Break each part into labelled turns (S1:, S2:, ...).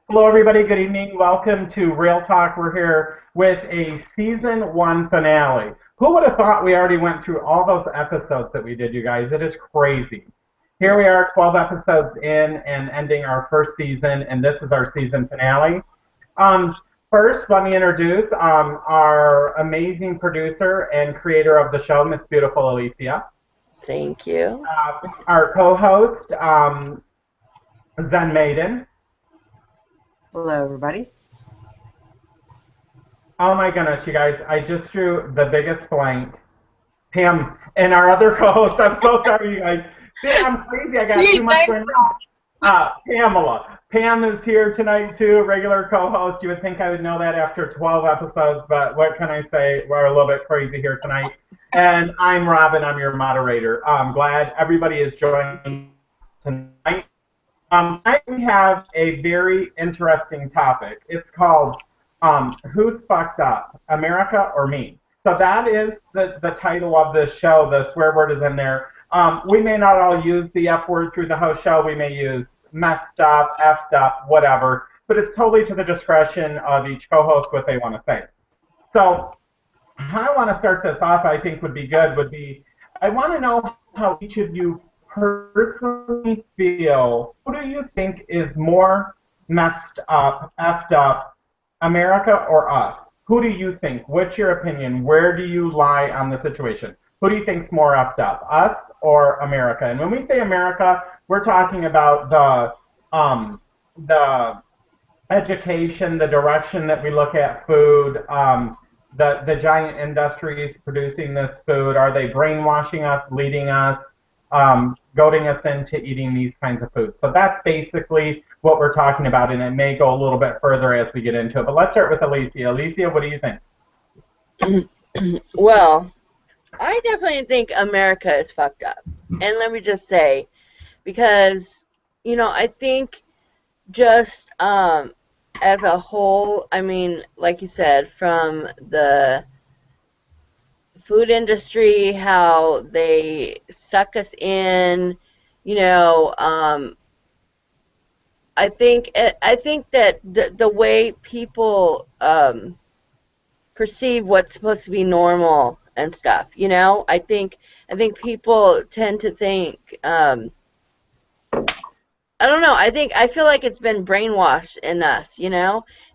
S1: Hello, everybody. Good evening. Welcome to Real Talk. We're here with a season one finale. Who would have thought we already went through all those episodes that we did, you guys? It is crazy. Here we are, 12 episodes in and ending our first season, and this is our season finale. Um, First, let me introduce our amazing producer and creator of the show, Miss Beautiful Alicia.
S2: Thank you.
S1: Our co-host, Zen Maiden.
S3: Hello, everybody.
S1: Oh my goodness, you guys, I just drew the biggest blank. Pam and our other co-host, I'm so sorry, you guys. See, I'm crazy, I got too much going on. Pamela. Pam is here tonight too, regular co-host. You would think I would know that after 12 episodes, but what can I say? We're a little bit crazy here tonight. And I'm Robin, I'm your moderator. I'm glad everybody is joining tonight. Tonight we have a very interesting topic. It's called Who's Fucked Up, America or Me? So that is the title of this show. The swear word is in there. We may not all use the F word through the whole show. We may use messed up, effed up, whatever. But it's totally to the discretion of each co-host what they want to say. So how I want to start this off, I think would be good, would be I want to know how each of you personally feel. Who do you think is more messed up, effed up, America or us? Who do you think? What's your opinion? Where do you lie on the situation? Who do you think's more effed up, us or America? And when we say America, we're talking about the education, the direction that we look at food, the giant industries producing this food. Are they brainwashing us, leading us, goading us into eating these kinds of foods? So that's basically what we're talking about, and it may go a little bit further as we get into it. But let's start with Alicia. Alicia, what do you think?
S2: Well, I definitely think America is fucked up. And let me just say, because, I think just as a whole, I mean, like you said, from the food industry, how they suck us in, you know, I think that the way people perceive what's supposed to be normal and stuff, I think people tend to think I don't know. I feel like it's been brainwashed in us,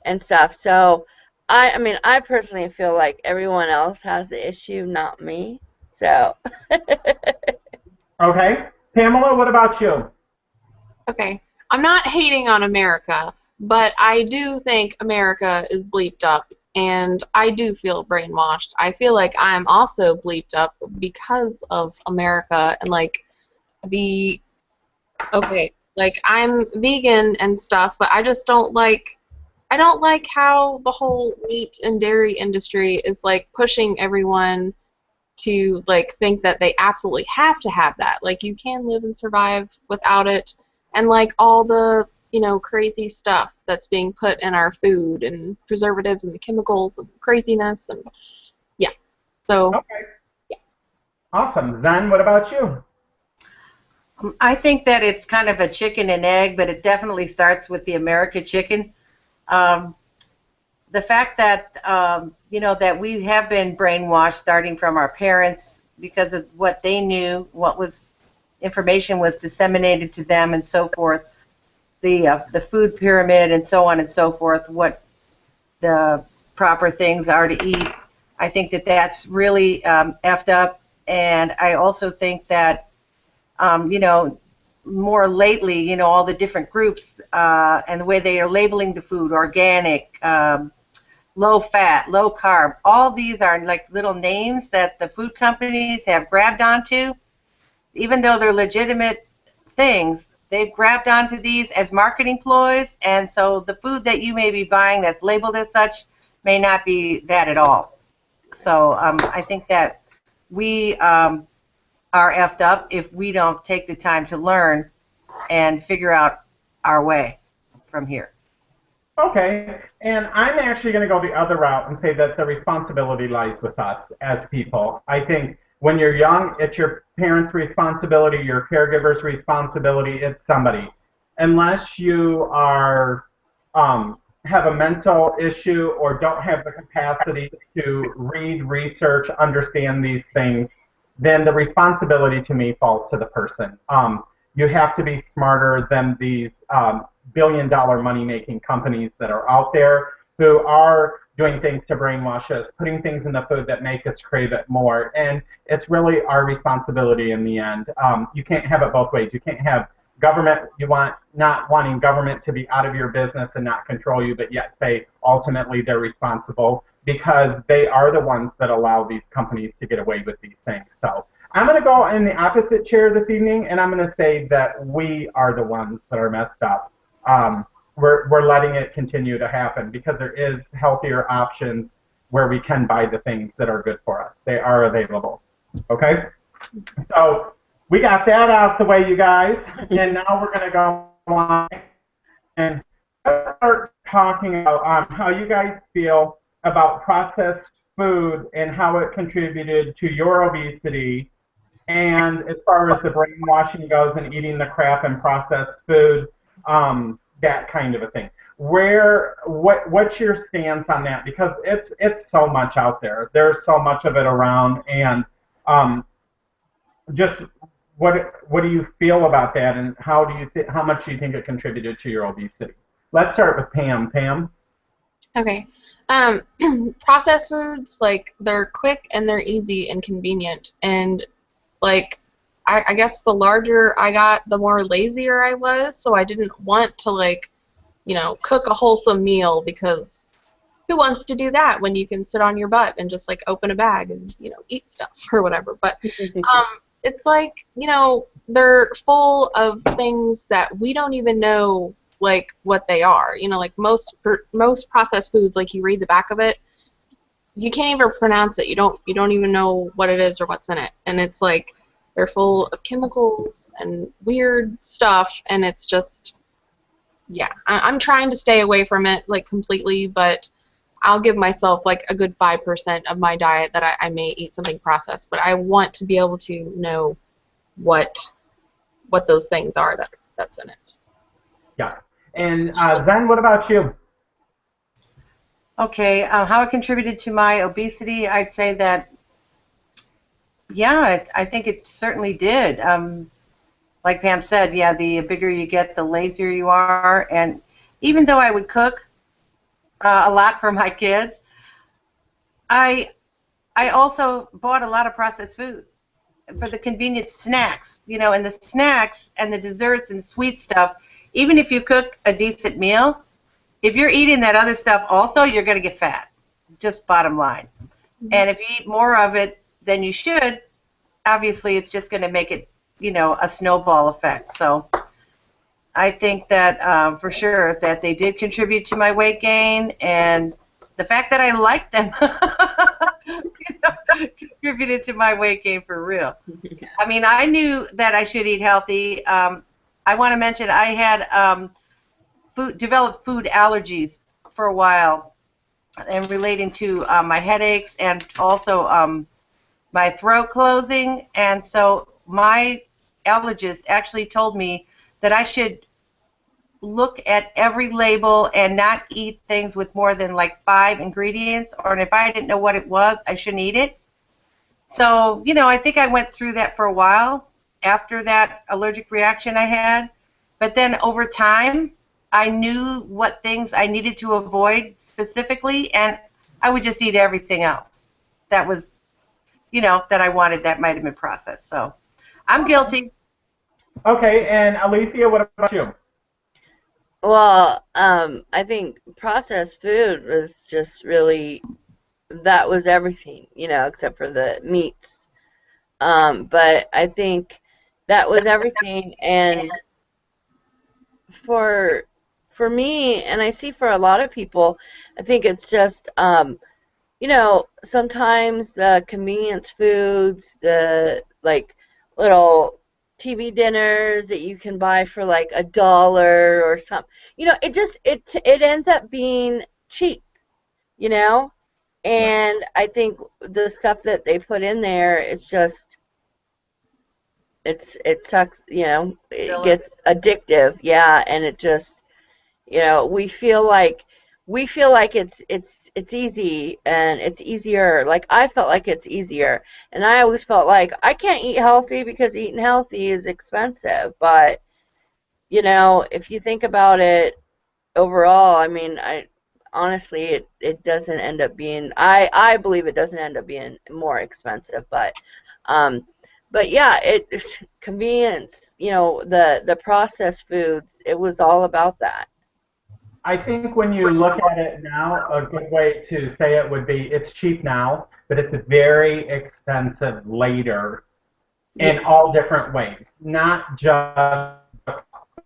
S2: and stuff. So I mean, I personally feel like everyone else has the issue, not me. So
S1: Okay. Pamela, what about you?
S4: Okay, I'm not hating on America, but I do think America is bleeped up, and I do feel brainwashed. I feel like I'm also bleeped up because of America and like the okay, like I'm vegan and stuff, but I don't like how the whole meat and dairy industry is like pushing everyone to like think that they absolutely have to have that. Like you can live and survive without it, and like all the crazy stuff that's being put in our food and preservatives and the chemicals and craziness and yeah. So
S1: Okay. Awesome. Zen, what about you?
S3: I think that it's kind of a chicken and egg, but it definitely starts with the American chicken. Um, the fact that that we have been brainwashed starting from our parents because of what they knew, what was information was disseminated to them, and so forth. The food pyramid and so on and so forth. What the proper things are to eat. I think that that's really effed up, and I also think that more lately, all the different groups and the way they are labeling the food, organic, low fat, low carb, all these are like little names that the food companies have grabbed onto. Even though they're legitimate things, they've grabbed onto these as marketing ploys, and so the food that you may be buying that's labeled as such may not be that at all. So I think that we are effed up if we don't take the time to learn and figure out our way from here.
S1: Okay, and I'm actually going to go the other route and say that the responsibility lies with us as people. I think when you're young, it's your parents' responsibility, your caregiver's responsibility, it's somebody. Unless you are have a mental issue or don't have the capacity to read, research, understand these things, then the responsibility to me falls to the person. You have to be smarter than these billion-dollar money-making companies that are out there who are doing things to brainwash us, putting things in the food that make us crave it more. And it's really our responsibility in the end. You can't have it both ways. You can't have government, not wanting government to be out of your business and not control you, but yet say ultimately they're responsible because they are the ones that allow these companies to get away with these things. So I'm going to go in the opposite chair this evening, and I'm going to say that we are the ones that are messed up. We're letting it continue to happen because there is healthier options where we can buy the things that are good for us. They are available. Okay? So we got that out the way, you guys, and now we're going to go on and start talking about how you guys feel about processed food and how it contributed to your obesity, and as far as the brainwashing goes and eating the crap and processed food, that kind of a thing. What's your stance on that? Because it's so much out there. There's so much of it around, and just what do you feel about that, and how much do you think it contributed to your obesity? Let's start with Pam. Pam?
S4: Okay. Processed foods, like, they're quick and they're easy and convenient. And, like, I guess the larger I got, the more lazier I was, so I didn't want to, like, you know, cook a wholesome meal, because who wants to do that when you can sit on your butt and just, like, open a bag and, you know, eat stuff or whatever. But it's like, you know, they're full of things that we don't even know, like, what they are. You know, like most processed foods, like, you read the back of it, you can't even pronounce it. You don't even know what it is or what's in it. And it's like they're full of chemicals and weird stuff, and it's just, yeah. I'm trying to stay away from it, like, completely, but I'll give myself, like, a good 5% of my diet that I may eat something processed, but I want to be able to know what those things are that's in it.
S1: Yeah. And Zen, what about you?
S3: Okay, how it contributed to my obesity, I'd say that, yeah, I think it certainly did. Like Pam said, yeah, the bigger you get, the lazier you are. And even though I would cook a lot for my kids, I also bought a lot of processed food for the convenient snacks, you know, and the snacks and the desserts and sweet stuff. Even if you cook a decent meal, if you're eating that other stuff also, you're going to get fat, just bottom line. And if you eat more of it than you should, obviously it's just going to make it, you know, a snowball effect. So I think that for sure that they did contribute to my weight gain, and the fact that I liked them you know, contributed to my weight gain for real. I mean, I knew that I should eat healthy. I want to mention I had developed food allergies for a while, and relating to my headaches and also my throat closing. And so my allergist actually told me that I should look at every label and not eat things with more than like 5 ingredients, or if I didn't know what it was, I shouldn't eat it. So, you know, I think I went through that for a while after that allergic reaction I had. But then over time, I knew what things I needed to avoid specifically, and I would just eat everything else that was, you know, that I wanted that might have been processed. So I'm guilty.
S1: Okay, and Alicia, what about you?
S2: Well, I think processed food was just really, that was everything, you know, except for the meats. But I think that was everything, and for me, and I see for a lot of people, I think it's just, you know, sometimes the convenience foods, the, like, little TV dinners that you can buy for like $1 or something, you know, it ends up being cheap, you know, and I think the stuff that they put in there is just, it sucks, you know, it gets addictive, yeah, and it just, You know, we feel like it's easy and it's easier. Like I felt like it's easier, and I always felt like I can't eat healthy because eating healthy is expensive. But you know, if you think about it overall, I mean, I honestly it doesn't end up being. I believe it doesn't end up being more expensive, um, but yeah, it convenience. You know, the processed foods. It was all about that.
S1: I think when you look at it now, a good way to say it would be it's cheap now, but it's very expensive later
S2: Yeah.
S1: in all different ways. Not just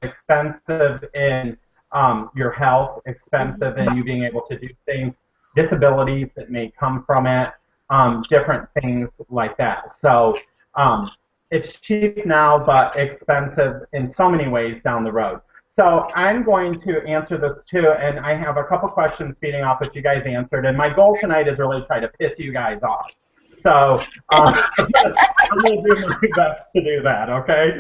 S1: expensive in your health, expensive in you being able to do things, disabilities that may come from it, different things like that. So it's cheap now, but expensive in so many ways down the road. So I'm going to answer this too, and I have a couple questions feeding off what you guys answered. And my goal tonight is really try to piss you guys off. So I'm going to do my best to do that, okay?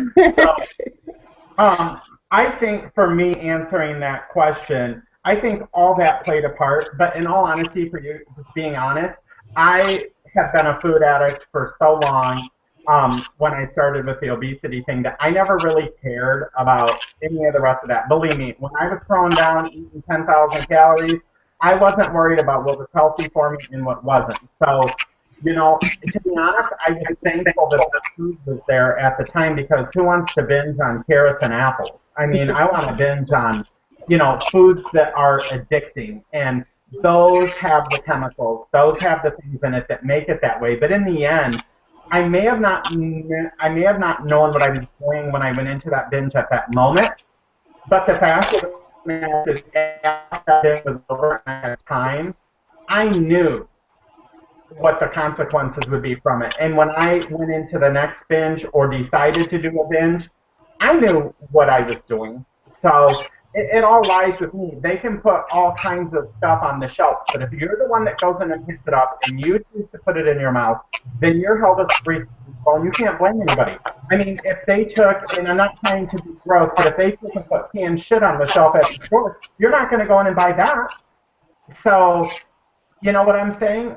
S1: So, I think for me answering that question, I think all that played a part. But in all honesty, for you, just being honest, I have been a food addict for so long when I started with the obesity thing that I never really cared about any of the rest of that. Believe me, when I was throwing down eating 10,000 calories, I wasn't worried about what was healthy for me and what wasn't. So, you know, to be honest, I was thankful that the food was there at the time because who wants to binge on carrots and apples? I mean, I want to binge on, you know, foods that are addicting, and those have the chemicals, those have the things in it that make it that way. But in the end, I may have not known what I was doing when I went into that binge at that moment. But the fact of the matter is, after that binge was over and I had time, I knew what the consequences would be from it. And when I went into the next binge or decided to do a binge, I knew what I was doing. So it all lies with me. They can put all kinds of stuff on the shelf, but if you're the one that goes in and picks it up and you choose to put it in your mouth, then you're held responsible and you can't blame anybody. I mean, if they took, and I'm not trying to be gross, but if they took and put canned shit on the shelf at the store, you're not going to go in and buy that. So you know what I'm saying?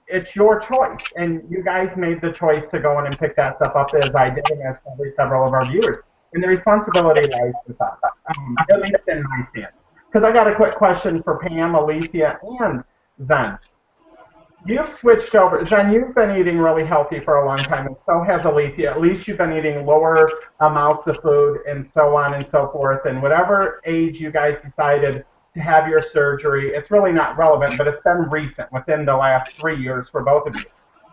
S1: It's your choice, and you guys made the choice to go in and pick that stuff up as I did, and as probably several of our viewers. And the responsibility lies with us, at least in my stance. Because I got a quick question for Pam, Alicia, and Zen. You've switched over. Zen, you've been eating really healthy for a long time, and so has Alicia. At least you've been eating lower amounts of food and so on and so forth. And whatever age you guys decided to have your surgery, it's really not relevant, but it's been recent, within the last 3 years for both of you.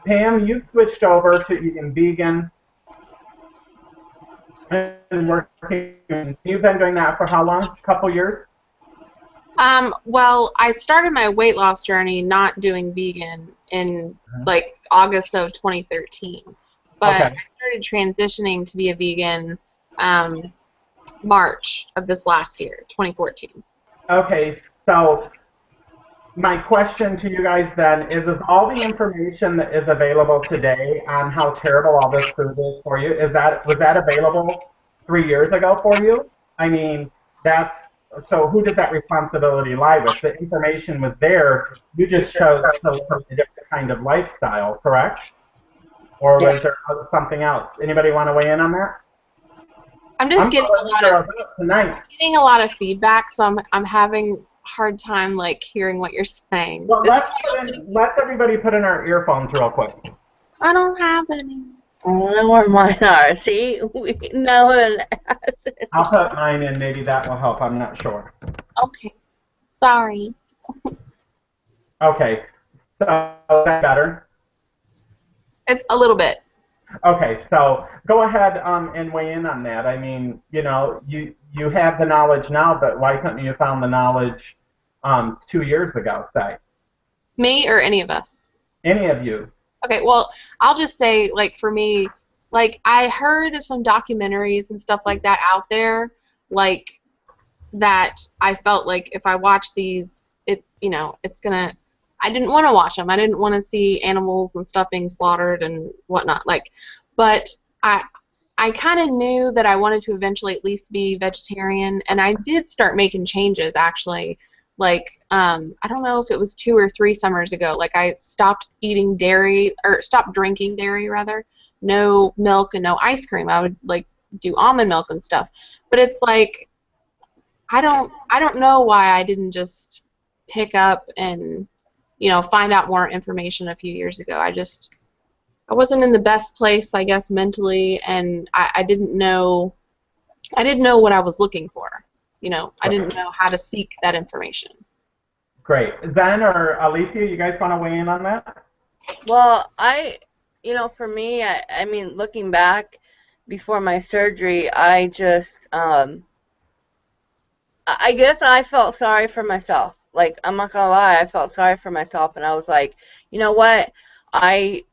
S1: Pam, you've switched over to eating vegan and working. You've been doing that for how long? A couple years?
S4: Well, I started my weight loss journey not doing vegan in like August of 2013, but
S1: Okay.
S4: I started transitioning to be a vegan March of this last year, 2014.
S1: Okay, so my question to you guys then is all the information that is available today on how terrible all this food is for you, was that available 3 years ago for you? I mean, so who does that responsibility lie with? The information was there, you just chose to live a different kind of lifestyle, correct? Or was there something else? Anybody want to weigh in on that?
S4: I'm just getting a lot of feedback, so I'm having a hard time like hearing what you're saying.
S1: Well, let's everybody put in our earphones real quick.
S4: I don't have any.
S2: I don't know where mine are. See, no one has it.
S1: I'll put mine in. Maybe that will help. I'm not sure.
S4: Okay. Sorry.
S1: Okay. So is that better?
S4: It's a little bit.
S1: Okay. So go ahead and weigh in on that. I mean, you know, you have the knowledge now, but why couldn't you have found the knowledge 2 years ago, say?
S4: Me or any of us?
S1: Any of you.
S4: Okay, well, I'll just say, like, for me, like, I heard of some documentaries and stuff like that out there, like, that I felt like if I watch these, it's gonna, I didn't want to watch them. I didn't want to see animals and stuff being slaughtered and whatnot, like, but I kind of knew that I wanted to eventually at least be vegetarian, and I did start making changes actually. Like, I don't know if it was 2 or 3 summers ago. Like, I stopped eating dairy, or stopped drinking dairy rather. No milk and no ice cream. I would like do almond milk and stuff. But it's like I don't know why I didn't just pick up and find out more information a few years ago. I wasn't in the best place, I guess, mentally, and I didn't know what I was looking for. I didn't know how to seek that information.
S1: Great. Zen or Alicia, you guys want to weigh in on that?
S2: Well, for me, I mean, looking back before my surgery, I just, I guess I felt sorry for myself. Like, I'm not gonna lie, I felt sorry for myself, and I was like, you know what? I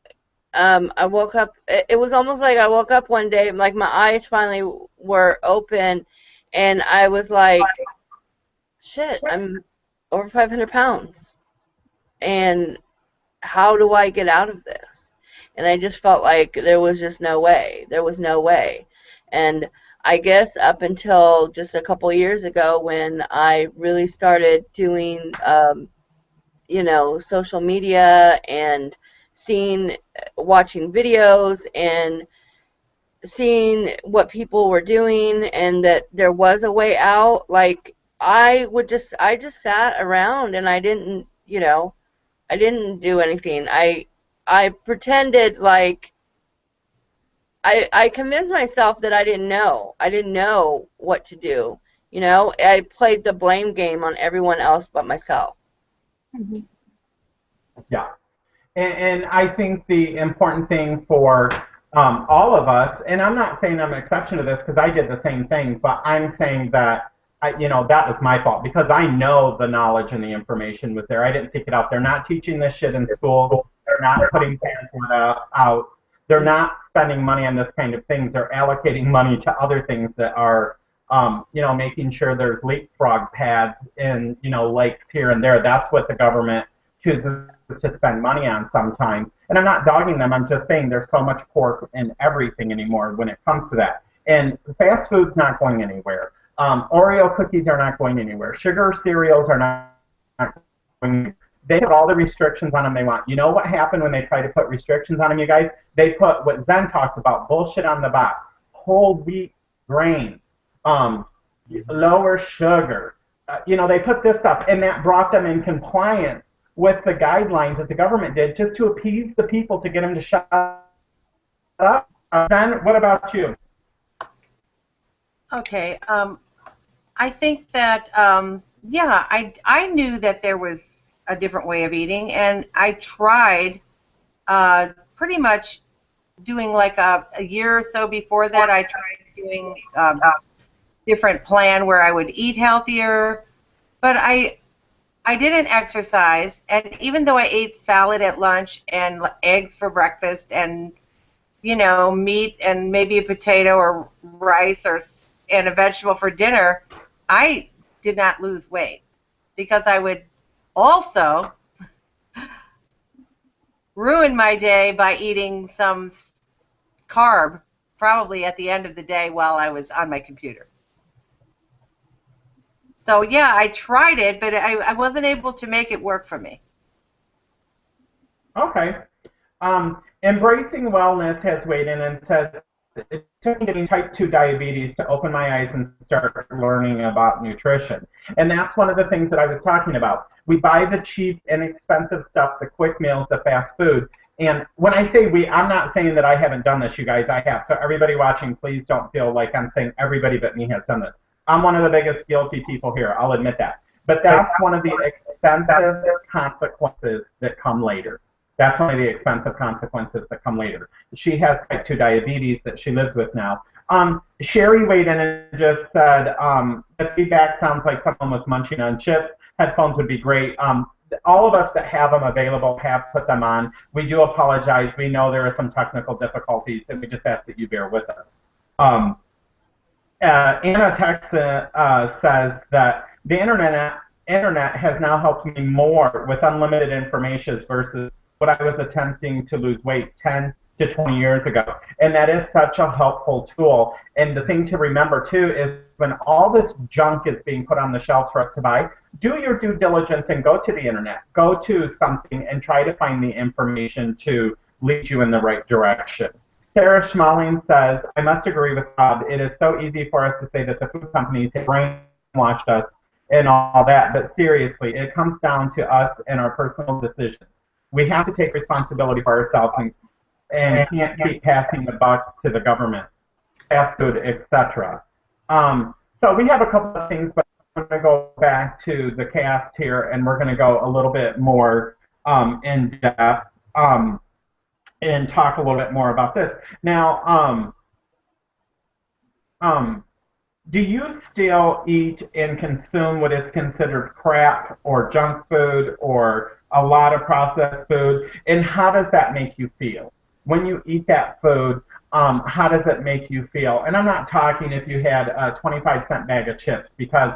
S2: woke up. It was almost like I woke up one day, like my eyes finally were open, and I was like, shit, I'm over 500 pounds, and how do I get out of this? And I just felt like there was just no way. There was no way. And I guess up until just a couple years ago when I really started doing, social media and watching videos and seeing what people were doing and that there was a way out, like I just sat around and I didn't do anything. I pretended like I convinced myself that I didn't know. I didn't know what to do. I played the blame game on everyone else but myself.
S4: Mm-hmm.
S1: Yeah. And I think the important thing for all of us, and I'm not saying I'm an exception to this because I did the same thing, but I'm saying that that was my fault because I know the knowledge and the information was there. I didn't seek it out. They're not teaching this shit in school. They're not putting parents out. They're not spending money on this kind of things. They're allocating money to other things that are, making sure there's leapfrog pads in, lakes here and there. That's what the government chooses to spend money on sometimes. And I'm not dogging them. I'm just saying there's so much pork in everything anymore when it comes to that. And fast food's not going anywhere. Oreo cookies are not going anywhere. Sugar cereals are not going anywhere. They put all the restrictions on them they want. You know what happened when they tried to put restrictions on them, you guys? They put what Zen talked about, bullshit on the box. Whole wheat grain, lower sugar. They put this stuff, and that brought them in compliance with the guidelines that the government did just to appease the people to get them to shut up. Zen, what about you?
S3: Okay. I think that, I knew that there was a different way of eating, and I tried pretty much doing like a year or so before that. I tried doing a different plan where I would eat healthier, but I didn't exercise, and even though I ate salad at lunch and eggs for breakfast and meat and maybe a potato or rice and a vegetable for dinner, I did not lose weight because I would also ruin my day by eating some carb probably at the end of the day while I was on my computer. So yeah, I tried it, but I wasn't able to make it work for me.
S1: Okay. Embracing Wellness has weighed in and said, it took me getting type 2 diabetes to open my eyes and start learning about nutrition. And that's one of the things that I was talking about. We buy the cheap, inexpensive stuff, the quick meals, the fast food. And when I say we, I'm not saying that I haven't done this, you guys. I have. So everybody watching, please don't feel like I'm saying everybody but me has done this. I'm one of the biggest guilty people here. I'll admit that. But that's one of the expensive consequences that come later. That's one of the expensive consequences that come later. She has type 2 diabetes that she lives with now. Sherry weighed in and just said, the feedback sounds like someone was munching on chips. Headphones would be great. All of us that have them available have put them on. We do apologize. We know there are some technical difficulties, and we just ask that you bear with us. Anna Texas says that the internet has now helped me more with unlimited information versus what I was attempting to lose weight 10 to 20 years ago. And that is such a helpful tool. And the thing to remember too is when all this junk is being put on the shelves for us to buy, do your due diligence and go to the internet. Go to something and try to find the information to lead you in the right direction. Sarah Schmalling says, I must agree with Rob. It is so easy for us to say that the food companies have brainwashed us and all that, but seriously, it comes down to us and our personal decisions. We have to take responsibility for ourselves and can't keep passing the buck to the government, fast food, etc. So we have a couple of things, but I'm going to go back to the cast here, and we're going to go a little bit more in depth and talk a little bit more about this. Now, do you still eat and consume what is considered crap or junk food or a lot of processed food? And how does that make you feel? When you eat that food, how does it make you feel? And I'm not talking if you had a 25-cent bag of chips, because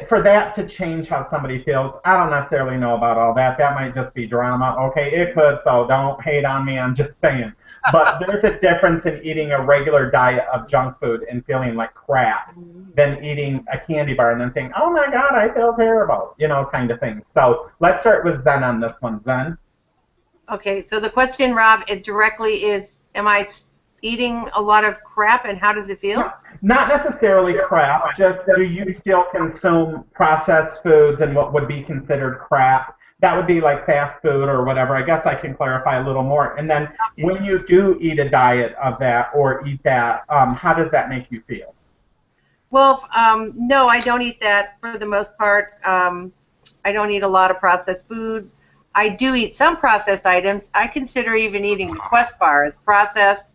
S1: for that to change how somebody feels, I don't necessarily know about all that. That might just be drama. Okay, it could, so don't hate on me. I'm just saying. But there's a difference in eating a regular diet of junk food and feeling like crap than eating a candy bar and then saying, oh my God, I feel terrible, you know, kind of thing. So let's start with Zen on this one. Zen?
S3: Okay, so the question, Rob, it directly is, am I eating a lot of crap and how does it feel?
S1: No, not necessarily crap, just do you still consume processed foods and what would be considered crap? That would be like fast food or whatever. I guess I can clarify a little more. And then when you do eat a diet of that or eat that, how does that make you feel?
S3: Well, no, I don't eat that for the most part. I don't eat a lot of processed food. I do eat some processed items. I consider even eating Quest bars processed,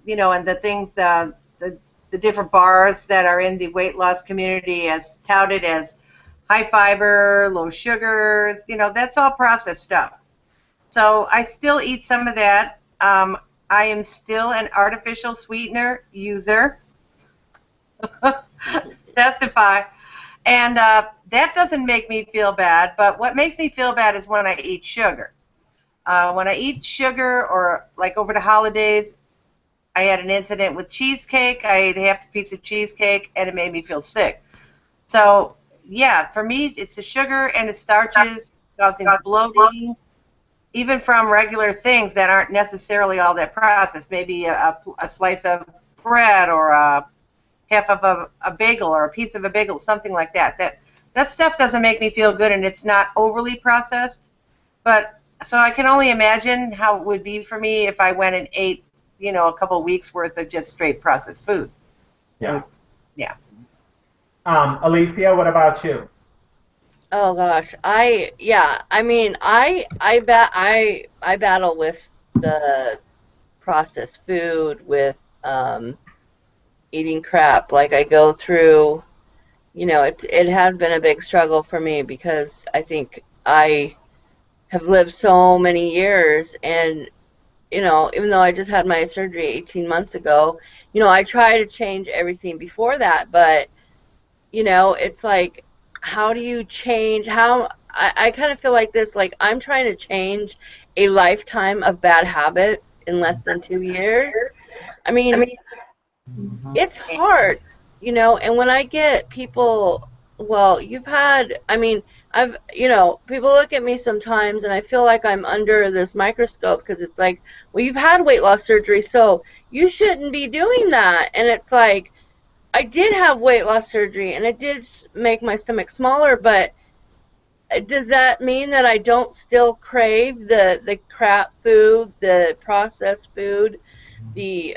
S3: you know, and the things, the different bars that are in the weight loss community as touted as high fiber, low sugars, you know, that's all processed stuff. So I still eat some of that. I am still an artificial sweetener user. Testify. And that doesn't make me feel bad, but what makes me feel bad is when I eat sugar. When I eat sugar, or like over the holidays, I had an incident with cheesecake. I ate half a piece of cheesecake, and it made me feel sick. So, yeah, for me, it's the sugar and the starches causing bloating, even from regular things that aren't necessarily all that processed. Maybe a slice of bread or half of a bagel or a piece of a bagel, something like that. That stuff doesn't make me feel good, and it's not overly processed. But so I can only imagine how it would be for me if I went and ate, you know, a couple of weeks worth of just straight processed food.
S1: Yeah.
S3: Yeah.
S1: Alicia, what about you?
S2: Oh gosh, I mean, I battle with the processed food, with eating crap. Like, I go through, you know, it has been a big struggle for me because I think I have lived so many years, and you know, even though I just had my surgery 18 months ago, you know, I try to change everything before that, but you know, it's like, how do you change? I kind of feel like this, like I'm trying to change a lifetime of bad habits in less than 2 years. I mean, it's hard, you know, and when I get people, well, you know, people look at me sometimes and I feel like I'm under this microscope because it's like, well, you've had weight loss surgery, so you shouldn't be doing that. And it's like, I did have weight loss surgery, and it did make my stomach smaller, but does that mean that I don't still crave the crap food, the processed food, the,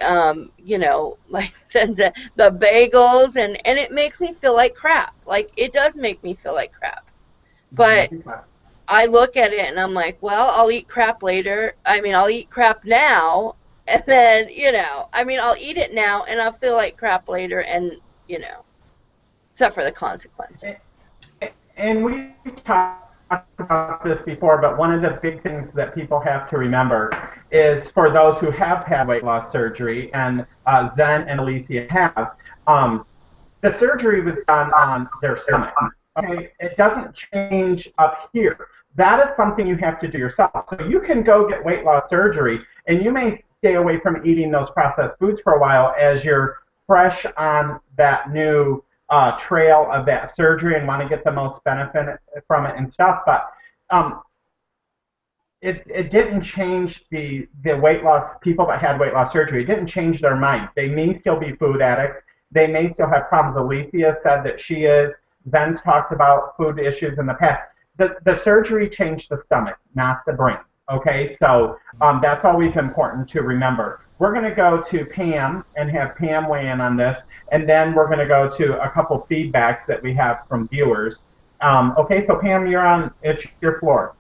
S2: you know, like the bagels, and it makes me feel like crap. Like, it does make me feel like crap. But I look at it, and I'm like, well, I'll eat crap later. I mean, I'll eat crap now. And then, you know, I mean, I'll eat it now, and I'll feel like crap later, and, you know, suffer the consequences.
S1: And we talked about this before, but one of the big things that people have to remember is for those who have had weight loss surgery, and Zen and Alicia have, the surgery was done on their stomach. Okay, it doesn't change up here, that is something you have to do yourself. So you can go get weight loss surgery, and you may stay away from eating those processed foods for a while as you're fresh on that new trail of that surgery and want to get the most benefit from it and stuff. But it didn't change the weight loss, people that had weight loss surgery, it didn't change their mind. They may still be food addicts. They may still have problems. Alicia said that she is. Ben's talked about food issues in the past. The surgery changed the stomach, not the brain. Okay, so that's always important to remember. We're going to go to Pam and have Pam weigh in on this, and then we're going to go to a couple feedbacks that we have from viewers. Okay, so Pam, it's your floor.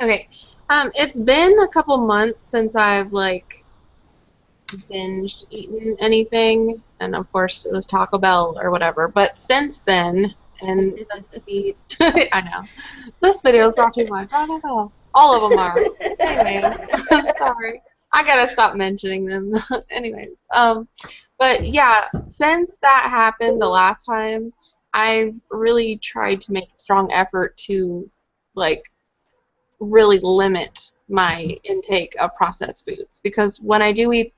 S4: Okay, it's been a couple months since I've like binged eaten anything, and of course it was Taco Bell or whatever. But since then, and since I know this video is brought to you by Taco Bell. All of them are. Anyways, sorry. I gotta stop mentioning them. Anyways, but yeah, since that happened the last time, I've really tried to make a strong effort to, like, really limit my intake of processed foods, because when I do eat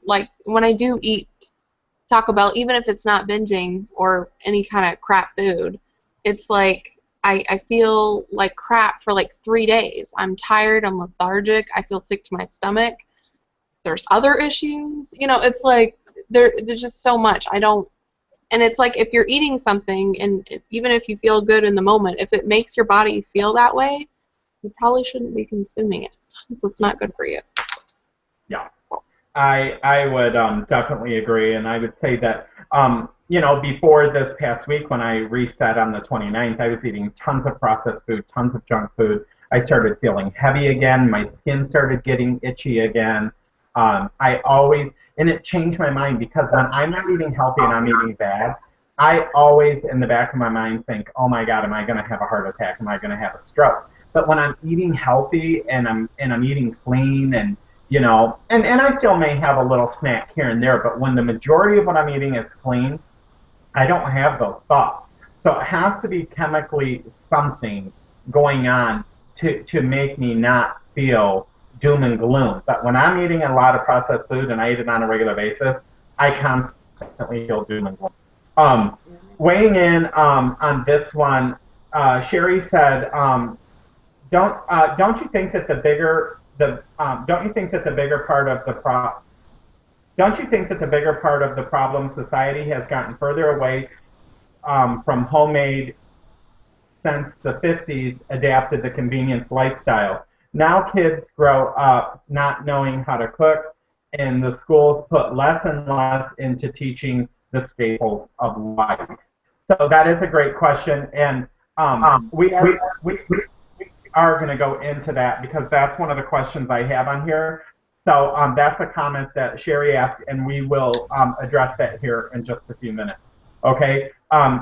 S4: Taco Bell, even if it's not binging or any kind of crap food, it's like I feel like crap for like 3 days. I'm tired, I'm lethargic, I feel sick to my stomach. There's other issues, you know, it's like there's just so much. And it's like if you're eating something, and even if you feel good in the moment, if it makes your body feel that way, you probably shouldn't be consuming it. So it's not good for you.
S1: Yeah, I would definitely agree, and I would say that you know, before this past week when I reset on the 29th, I was eating tons of processed food, tons of junk food. I started feeling heavy again. My skin started getting itchy again. And it changed my mind, because when I'm not eating healthy and I'm eating bad, I always in the back of my mind think, oh my God, am I going to have a heart attack? Am I going to have a stroke? But when I'm eating healthy and I'm eating clean, and you know, and I still may have a little snack here and there, but when the majority of what I'm eating is clean, I don't have those thoughts. So it has to be chemically something going on to make me not feel doom and gloom. But when I'm eating a lot of processed food and I eat it on a regular basis, I constantly feel doom and gloom. Weighing in on this one, Sherry said, don't you think that the bigger part of the problem, society has gotten further away from homemade since the 50s adapted the convenience lifestyle. Now kids grow up not knowing how to cook, and the schools put less and less into teaching the staples of life. So that is a great question, and we are going to go into that, because that's one of the questions I have on here. So that's a comment that Sherry asked, and we will address that here in just a few minutes. Okay.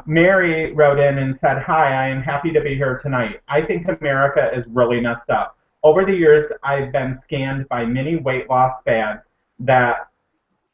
S1: Mary wrote in and said, hi, I am happy to be here tonight. I think America is really messed up. Over the years, I've been scanned by many weight loss fads that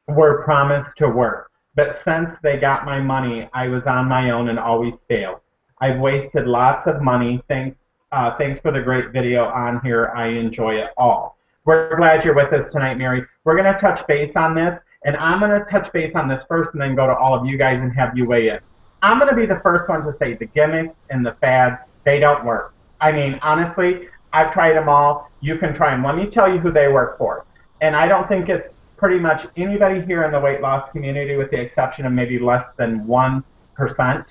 S1: were promised to work. But since they got my money, I was on my own and always failed. I've wasted lots of money. Thanks for the great video on here. I enjoy it all. We're glad you're with us tonight, Mary. We're going to touch base on this, and I'm going to touch base on this first and then go to all of you guys and have you weigh in. I'm going to be the first one to say the gimmicks and the fads, they don't work. I mean, honestly, I've tried them all. You can try them. Let me tell you who they work for. And I don't think it's pretty much anybody here in the weight loss community, with the exception of maybe less than 1%.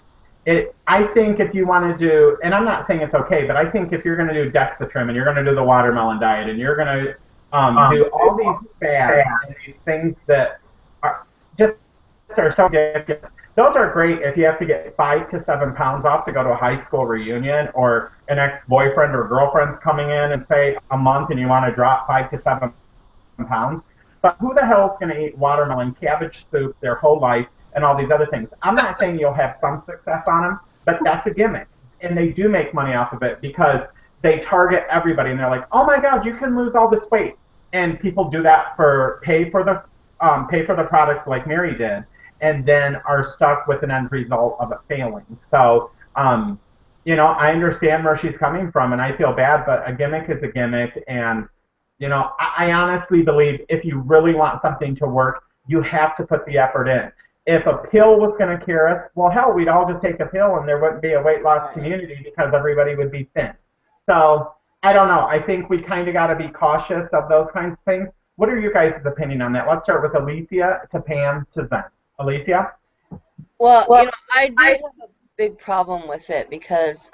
S1: I think if you want to do, and I'm not saying it's okay, but I think if you're going to do dexatrim and you're going to do the watermelon diet and you're going to do all these fads and these things that are so ridiculous, those are great if you have to get 5 to 7 pounds off to go to a high school reunion, or an ex-boyfriend or girlfriend's coming in and say a month and you want to drop 5 to 7 pounds. But who the hell is going to eat watermelon, cabbage soup their whole life, and all these other things? I'm not saying you'll have some success on them, but that's a gimmick. And they do make money off of it because they target everybody, and they're like, oh my God, you can lose all this weight. And people do that for pay for the product like Mary did, and then are stuck with an end result of it failing. So you know, I understand where she's coming from, and I feel bad, but a gimmick is a gimmick, and you know, I honestly believe if you really want something to work, you have to put the effort in. If a pill was going to cure us, well, hell, we'd all just take a pill, and there wouldn't be a weight loss community because everybody would be thin. So I don't know. I think we kind of got to be cautious of those kinds of things. What are your guys' opinion on that? Let's start with Alicia to Pam to Zen. Alicia?
S2: Well, you know, I do have a big problem with it because,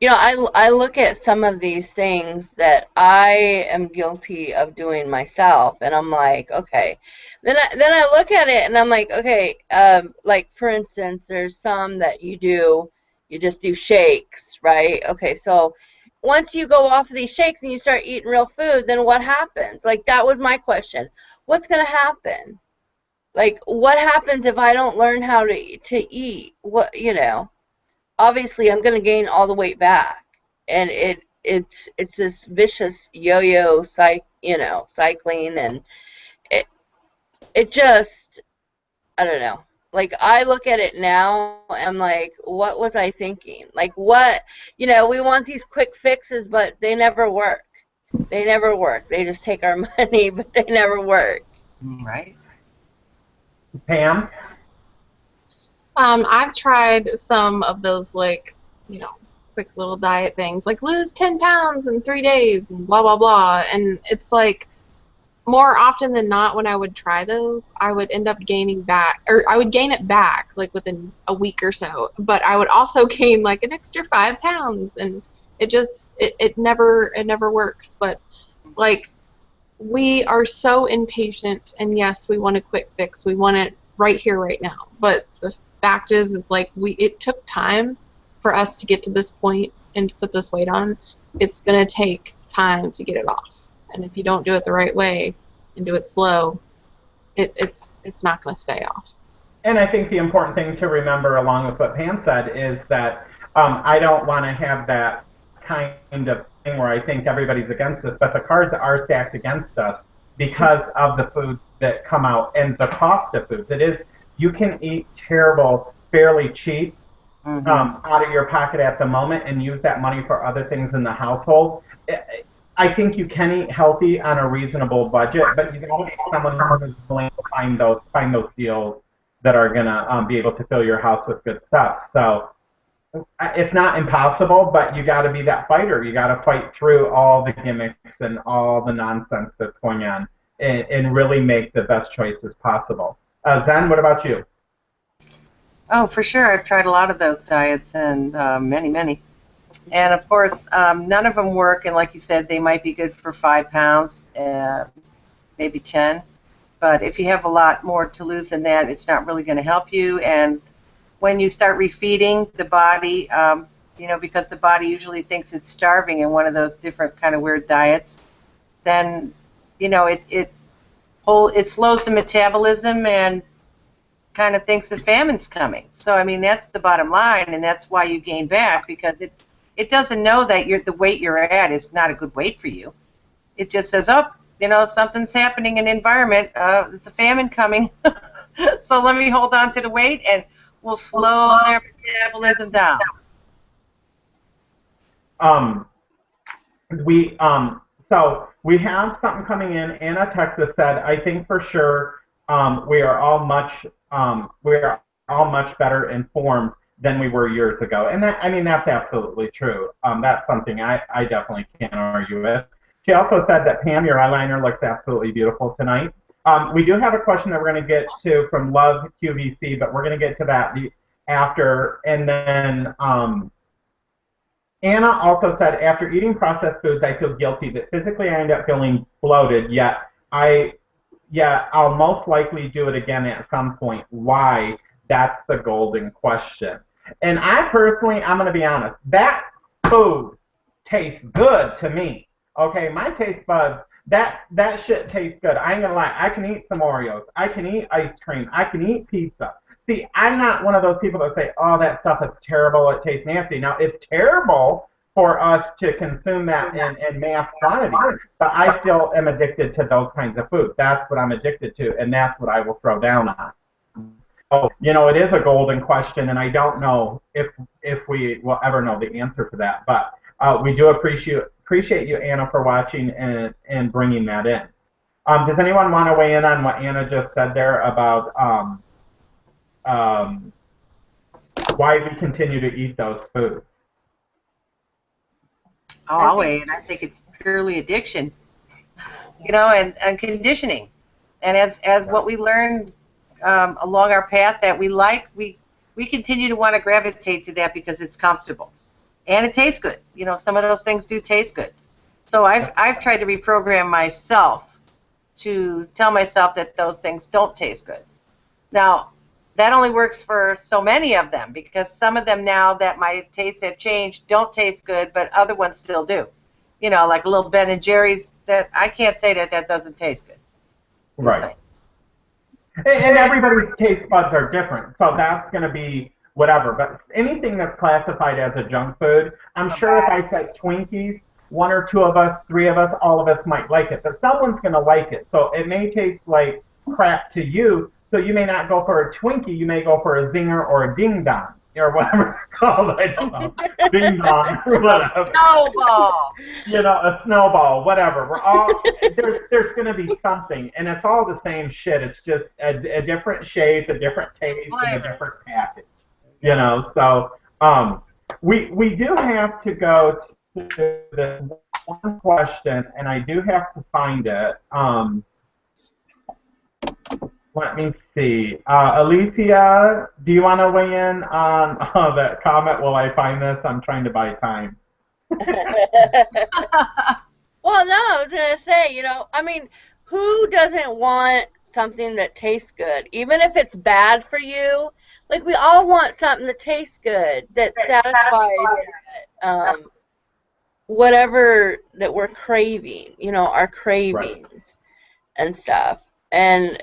S2: you know, I look at some of these things that I am guilty of doing myself, and I'm like, okay. Then I look at it and I'm like, okay, like for instance, there's some that you just do shakes, right? Okay, so once you go off of these shakes and you start eating real food, then what happens? Like that was my question. What's gonna happen? Like what happens if I don't learn how to eat? What, you know? Obviously I'm going to gain all the weight back, and it's this vicious yo-yo cycling, and it just, I don't know. Like I look at it now and I'm like, what was I thinking? Like what, you know, we want these quick fixes, but they never work. They never work. They just take our money, but they never work.
S3: Right.
S1: Pam?
S4: I've tried some of those, like, you know, quick little diet things, like lose 10 pounds in 3 days and blah, blah, blah. And it's like, more often than not, when I would try those, I would end up gaining back, or I would gain it back, like, within a week or so. But I would also gain, like, an extra 5 pounds. And it just, it never works. But, like, we are so impatient. And, yes, we want a quick fix. We want it right here, right now. But the fact is like it took time for us to get to this point and to put this weight on. It's going to take time to get it off, and if you don't do it the right way and do it slow, it's not going to stay off.
S1: And I think the important thing to remember, along with what Pam said, is that I don't want to have that kind of thing where I think everybody's against us, but the cards are stacked against us because of the foods that come out and the cost of foods. It is, you can eat terrible fairly cheap out of your pocket at the moment and use that money for other things in the household. I think you can eat healthy on a reasonable budget, but you got to be someone who's willing to find those deals that are gonna be able to fill your house with good stuff. So it's not impossible, but you got to be that fighter. You got to fight through all the gimmicks and all the nonsense that's going on, and really make the best choices possible. Zen, what about you?
S3: Oh, for sure. I've tried a lot of those diets, and many. And of course, none of them work. And like you said, they might be good for 5 pounds, maybe 10. But if you have a lot more to lose than that, it's not really going to help you. And when you start refeeding the body, you know, because the body usually thinks it's starving in one of those different kind of weird diets, then, you know, it slows the metabolism and kind of thinks the famine's coming. So, I mean, that's the bottom line, and that's why you gain back, because it doesn't know that the weight you're at is not a good weight for you. It just says, oh, you know, something's happening in the environment. There's a famine coming. So let me hold on to the weight, and we'll slow their metabolism down.
S1: So we have something coming in. Anna, Texas said, I think for sure we are all much better informed than we were years ago. And that, I mean, that's absolutely true. That's something I definitely can't argue with. She also said that, Pam, your eyeliner looks absolutely beautiful tonight. We do have a question that we're going to get to from Love QVC, but we're going to get to that after. And then Anna also said, after eating processed foods, I feel guilty that physically I end up feeling bloated, yet I'll most likely do it again at some point. Why? That's the golden question. And I personally, I'm going to be honest, that food tastes good to me. Okay, my taste buds, that shit tastes good. I ain't going to lie. I can eat some Oreos. I can eat ice cream. I can eat pizza. See, I'm not one of those people that say, oh, that stuff is terrible. It tastes nasty. Now, it's terrible for us to consume that in mass quantity, but I still am addicted to those kinds of food. That's what I'm addicted to, and that's what I will throw down on. you know, it is a golden question, and I don't know if we will ever know the answer to that. But we do appreciate you, Anna, for watching and bringing that in. Does anyone want to weigh in on what Anna just said there about why we continue to eat those foods?
S3: Oh, I'll weigh in. I think it's purely addiction, you know, and conditioning. And as what we learn along our path that we like, we continue to want to gravitate to that because it's comfortable. And it tastes good. You know, some of those things do taste good. So I've tried to reprogram myself to tell myself that those things don't taste good. Now, that only works for so many of them, because some of them, now that my tastes have changed, don't taste good, but other ones still do. You know, like a little Ben and Jerry's, that I can't say that doesn't taste good.
S1: Right. And everybody's taste buds are different, so that's going to be whatever. But anything that's classified as a junk food, I'm sure if I said Twinkies, one or two of us, three of us, all of us might like it. But someone's going to like it. So it may taste like crap to you, so you may not go for a Twinkie. You may go for a Zinger or a Ding Dong, or whatever it's called. I don't know. Ding Dong, or whatever.
S3: Snowball.
S1: You know, a snowball, whatever. We're all there's going to be something, and it's all the same shit. It's just a different shape, a different taste, and a different package. You know, so we do have to go to this one question, and I do have to find it. Let me see. Alicia, do you want to weigh in on that comment while I find this? I'm trying to buy time.
S2: Well, no, I was going to say, you know, I mean, who doesn't want something that tastes good? Even if it's bad for you, like, we all want something that tastes good, that satisfies whatever that we're craving, you know, our cravings and stuff. And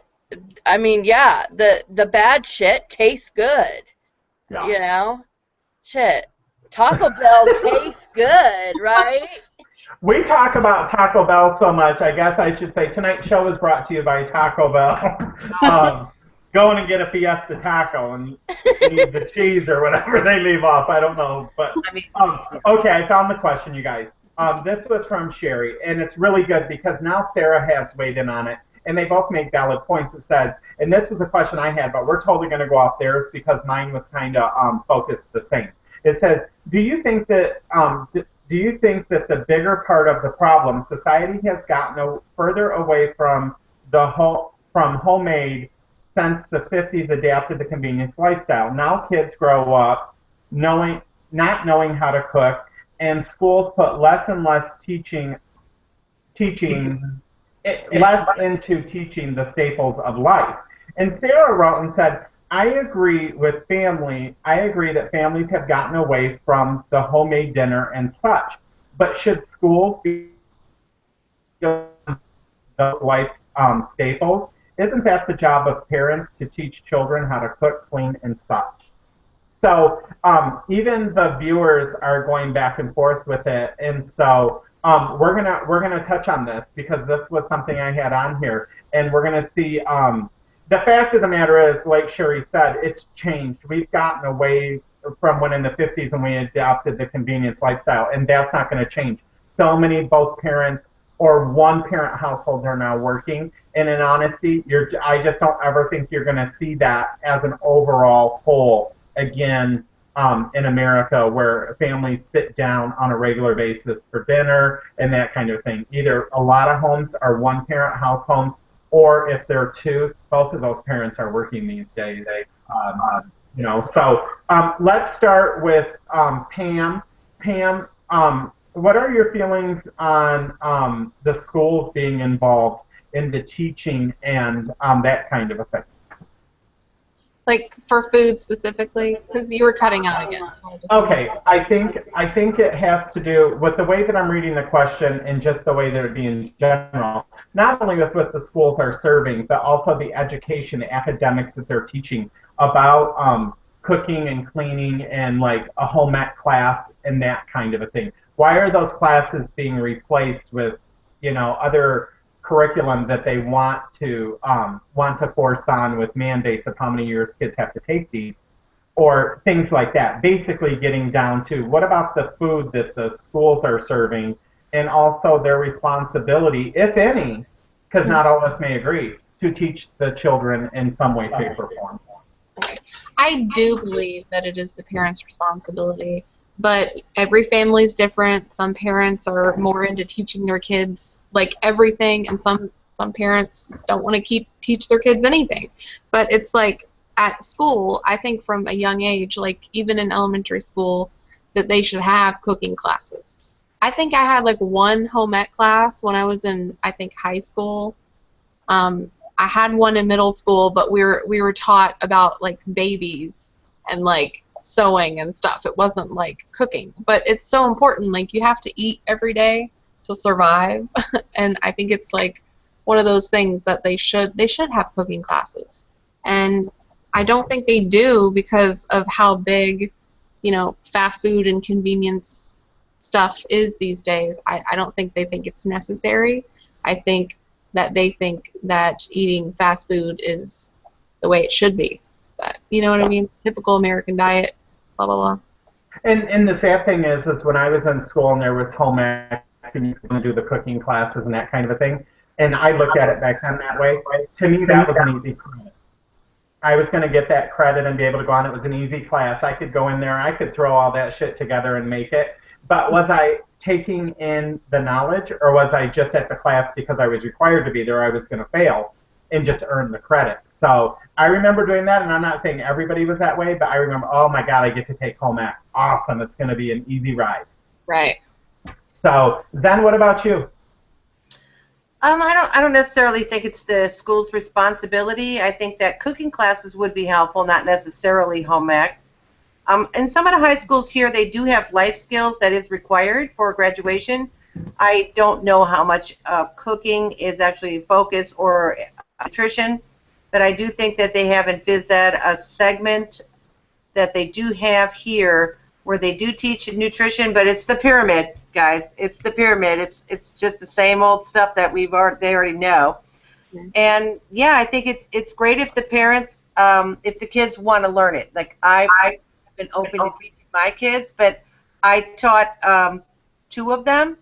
S2: I mean, yeah, the bad shit tastes good.
S1: Yeah.
S2: You know? Shit. Taco Bell tastes good, right?
S1: We talk about Taco Bell so much, I guess I should say tonight's show is brought to you by Taco Bell. Go in and get a Fiesta taco and eat the cheese or whatever they leave off. I don't know. But okay, I found the question, you guys. This was from Sherry, and it's really good because now Sarah has weighed in on it. And they both make valid points. It says, and this was a question I had, but we're totally going to go off theirs because mine was kind of focused the same. It says, do you think that the bigger part of the problem, society has gotten further away from homemade since the 50s adapted the convenience lifestyle? Now kids grow up not knowing how to cook, and schools put less and less less into teaching the staples of life. And Sarah wrote and said, I agree that families have gotten away from the homemade dinner and such. But should schools be those life staples? Isn't that the job of parents to teach children how to cook, clean, and such? So even the viewers are going back and forth with it, and so we're gonna touch on this because this was something I had on here, and we're gonna see. The fact of the matter is, like Sherry said, it's changed. We've gotten away from when in the 50s when we adopted the convenience lifestyle, and that's not going to change. So many both parents or one-parent households are now working, and in honesty, I just don't ever think you're going to see that as an overall whole again. In America, where families sit down on a regular basis for dinner and that kind of thing. Either a lot of homes are one-parent house homes, or if they're two, both of those parents are working these days. You know, so let's start with Pam. Pam, what are your feelings on the schools being involved in the teaching and that kind of a thing?
S4: Like for food specifically, because you were cutting out again.
S1: Okay, I think it has to do with the way that I'm reading the question and just the way that it be in general. Not only with what the schools are serving, but also the education, the academics that they're teaching about cooking and cleaning and like a home ec class and that kind of a thing. Why are those classes being replaced with, you know, other curriculum that they want to force on with mandates of how many years kids have to take these, or things like that. Basically getting down to what about the food that the schools are serving, and also their responsibility, if any, because not all of us may agree, to teach the children in some way, shape, or form.
S4: I do believe that it is the parents' responsibility, but every family is different. Some parents are more into teaching their kids like everything, and some parents don't want to teach their kids anything. But it's like at school, I think from a young age, like even in elementary school, that they should have cooking classes. I think I had like one home ec class when I was in, I think, high school. I had one in middle school, but we were taught about like babies and like sewing and stuff. It wasn't like cooking, but it's so important. Like you have to eat every day to survive, and I think it's like one of those things that they should have cooking classes, and I don't think they do because of how big, you know, fast food and convenience stuff is these days. I don't think they think it's necessary. I think that they think that eating fast food is the way it should be. That, you know what I mean? Typical American diet, blah, blah, blah.
S1: And the sad thing is when I was in school and there was home ec and you could do the cooking classes and that kind of a thing, and I looked at it back then that way, to me that was an easy credit. I was going to get that credit and be able to go on. It was an easy class. I could go in there, I could throw all that shit together and make it. But was I taking in the knowledge, or was I just at the class because I was required to be there, I was going to fail and just earn the credit? So I remember doing that, and I'm not saying everybody was that way, but I remember, oh my God, I get to take home ec. Awesome, it's going to be an easy ride.
S4: Right.
S1: So then what about you?
S3: I don't necessarily think it's the school's responsibility. I think that cooking classes would be helpful, not necessarily home ec. In some of the high schools here, they do have life skills that is required for graduation. I don't know how much of cooking is actually focus or nutrition, but I do think that they have in phys ed a segment that they do have here where they do teach nutrition, but it's the pyramid, guys. It's the pyramid. It's just the same old stuff that they already know. Mm-hmm. And yeah, I think it's great if the parents, if the kids want to learn it. Like I've been open to teaching my kids, but I taught 2 of them,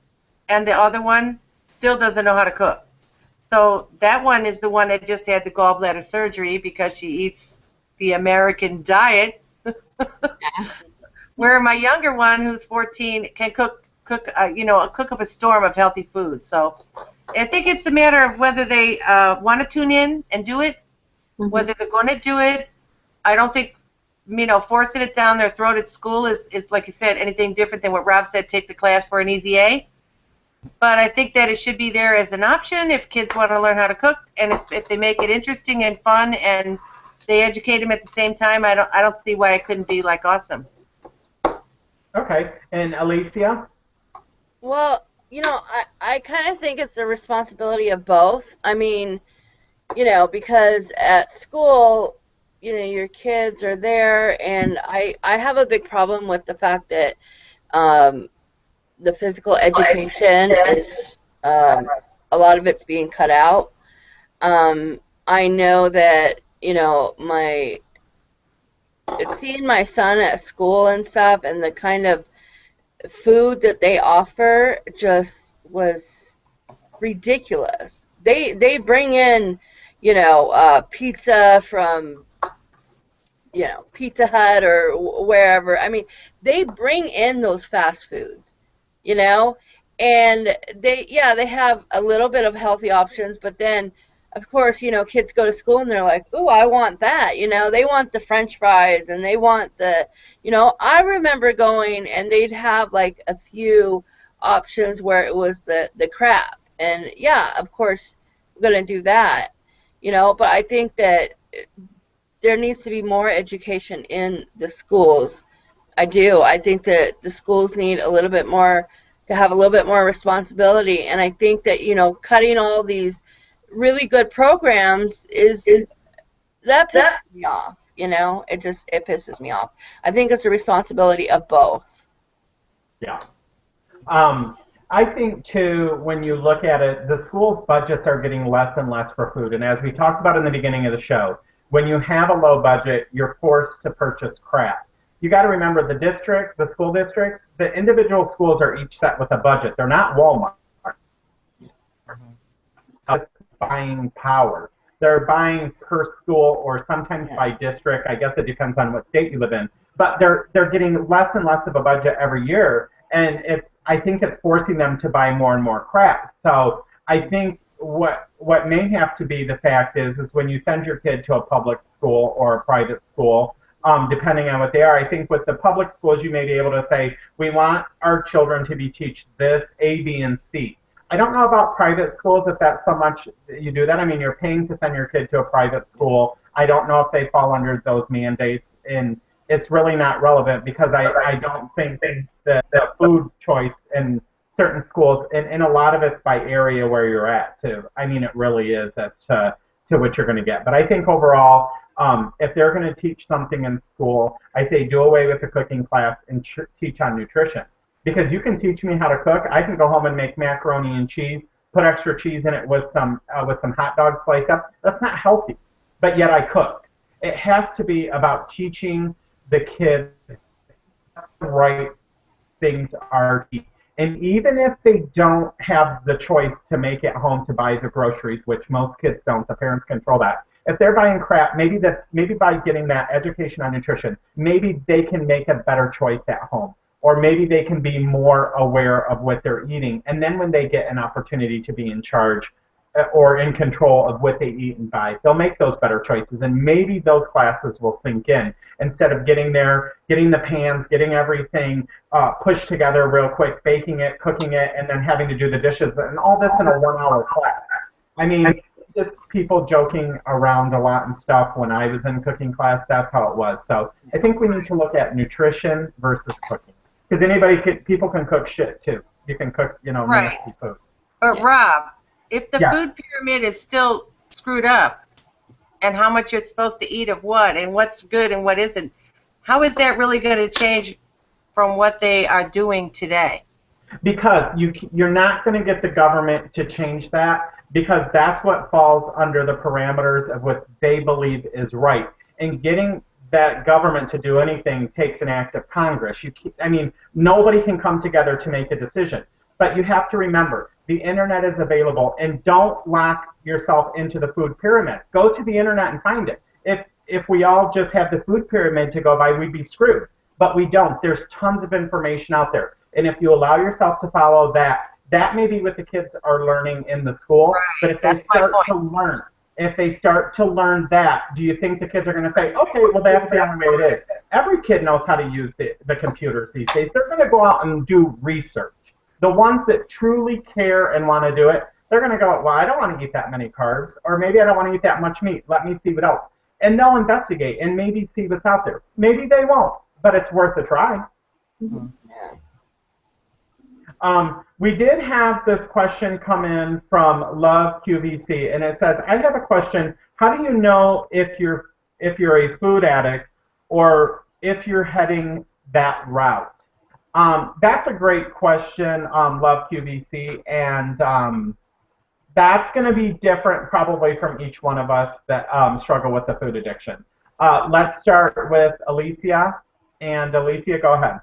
S3: and the other one still doesn't know how to cook. So that one is the one that just had the gallbladder surgery because she eats the American diet. Where my younger one, who's 14, can cook up a storm of healthy food. So I think it's a matter of whether they want to tune in and do it, mm-hmm. whether they're going to do it. I don't think, forcing it down their throat at school is, like you said, anything different than what Rob said, take the class for an easy A. But I think that it should be there as an option if kids want to learn how to cook, and if they make it interesting and fun and they educate them at the same time, I don't see why it couldn't be like awesome.
S1: Okay, and Alicia?
S2: Well, I kind of think it's the responsibility of both. I mean, because at school, your kids are there, and I have a big problem with the fact that the physical education is, a lot of it's being cut out. I know that, seeing my son at school and stuff, and the kind of food that they offer just was ridiculous. They bring in, pizza from, Pizza Hut or wherever. I mean, they bring in those fast foods, and they have a little bit of healthy options, but then, of course, kids go to school and they're like, ooh, I want that, they want the French fries, and they want the, I remember going and they'd have like a few options where it was the crab, and yeah, of course, we're going to do that, but I think that there needs to be more education in the schools. I do. I think that the schools need a little bit more, to have a little bit more responsibility, and I think that, cutting all these really good programs that pisses me off, it pisses me off. I think it's a responsibility of both.
S1: Yeah. I think too, when you look at it, the schools' budgets are getting less and less for food. And as we talked about in the beginning of the show, when you have a low budget, you're forced to purchase crap. You got to remember the district, the school districts, the individual schools are each set with a budget. They're not Walmart. Buying power. They're buying per school or sometimes by district. I guess it depends on what state you live in. But they're getting less and less of a budget every year, and I think it's forcing them to buy more and more crap. So I think what may have to be the fact is when you send your kid to a public school or a private school, depending on what they are. I think with the public schools, you may be able to say, we want our children to be teach this, A, B, and C. I don't know about private schools if that's so much you do that. I mean, you're paying to send your kid to a private school. I don't know if they fall under those mandates, and it's really not relevant because I don't think the food choice in certain schools, and a lot of it's by area where you're at, too. I mean, it really is as to what you're going to get. But I think overall, if they're going to teach something in school, I say do away with the cooking class and teach on nutrition. Because you can teach me how to cook. I can go home and make macaroni and cheese, put extra cheese in it with some hot dogs sliced up. That's not healthy, but yet I cook. It has to be about teaching the kids the right things are to eat. And even if they don't have the choice to make it home to buy the groceries, which most kids don't, the parents control that. If they're buying crap, maybe by getting that education on nutrition, maybe they can make a better choice at home. Or maybe they can be more aware of what they're eating. And then when they get an opportunity to be in charge or in control of what they eat and buy, they'll make those better choices. And maybe those classes will sink in instead of getting there, getting the pans, getting everything pushed together real quick, baking it, cooking it, and then having to do the dishes, and all this in a 1-hour class. I mean, just people joking around a lot and stuff when I was in cooking class, that's how it was. So I think we need to look at nutrition versus cooking. Because people can cook shit too. You can cook, nasty food.
S3: But Rob, if the food pyramid is still screwed up, and how much you're supposed to eat of what, and what's good and what isn't, how is that really going to change from what they are doing today?
S1: Because you're not going to get the government to change that, because that's what falls under the parameters of what they believe is right. And getting that government to do anything takes an act of Congress. Nobody can come together to make a decision. But you have to remember, the internet is available, and don't lock yourself into the food pyramid. Go to the internet and find it. If we all just had the food pyramid to go by, we'd be screwed. But we don't. There's tons of information out there. And if you allow yourself to follow that may be what the kids are learning in the school.
S3: Right.
S1: But if they start to learn that, do you think the kids are going to say, okay, well, that's the only way it is? Every kid knows how to use the computers these days. They're going to go out and do research. The ones that truly care and want to do it, they're going to go, well, I don't want to eat that many carbs, or maybe I don't want to eat that much meat. Let me see what else. And they'll investigate and maybe see what's out there. Maybe they won't, but it's worth a try.
S2: Mm-hmm.
S1: We did have this question come in from Love QVC, and it says, I have a question. How do you know if you're a food addict or if you're heading that route? That's a great question, Love QVC, and that's going to be different probably from each one of us that struggle with the food addiction. Let's start with Alicia, and Alicia, go ahead.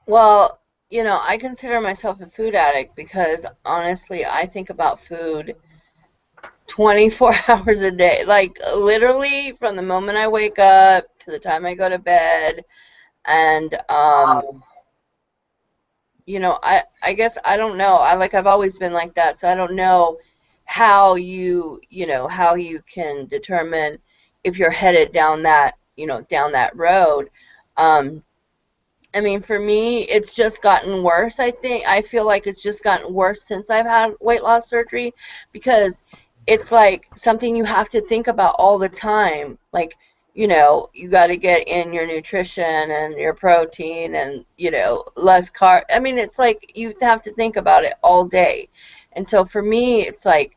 S2: Well, I consider myself a food addict because, honestly, I think about food 24 hours a day. Like, literally, from the moment I wake up to the time I go to bed. And, I guess I don't know. I've always been like that, so I don't know how you can determine if you're headed down that road. For me, it's just gotten worse, I think. I feel like it's just gotten worse since I've had weight loss surgery, because it's like something you have to think about all the time. Like, you got to get in your nutrition and your protein and, less carb. It's like you have to think about it all day. And so for me, it's like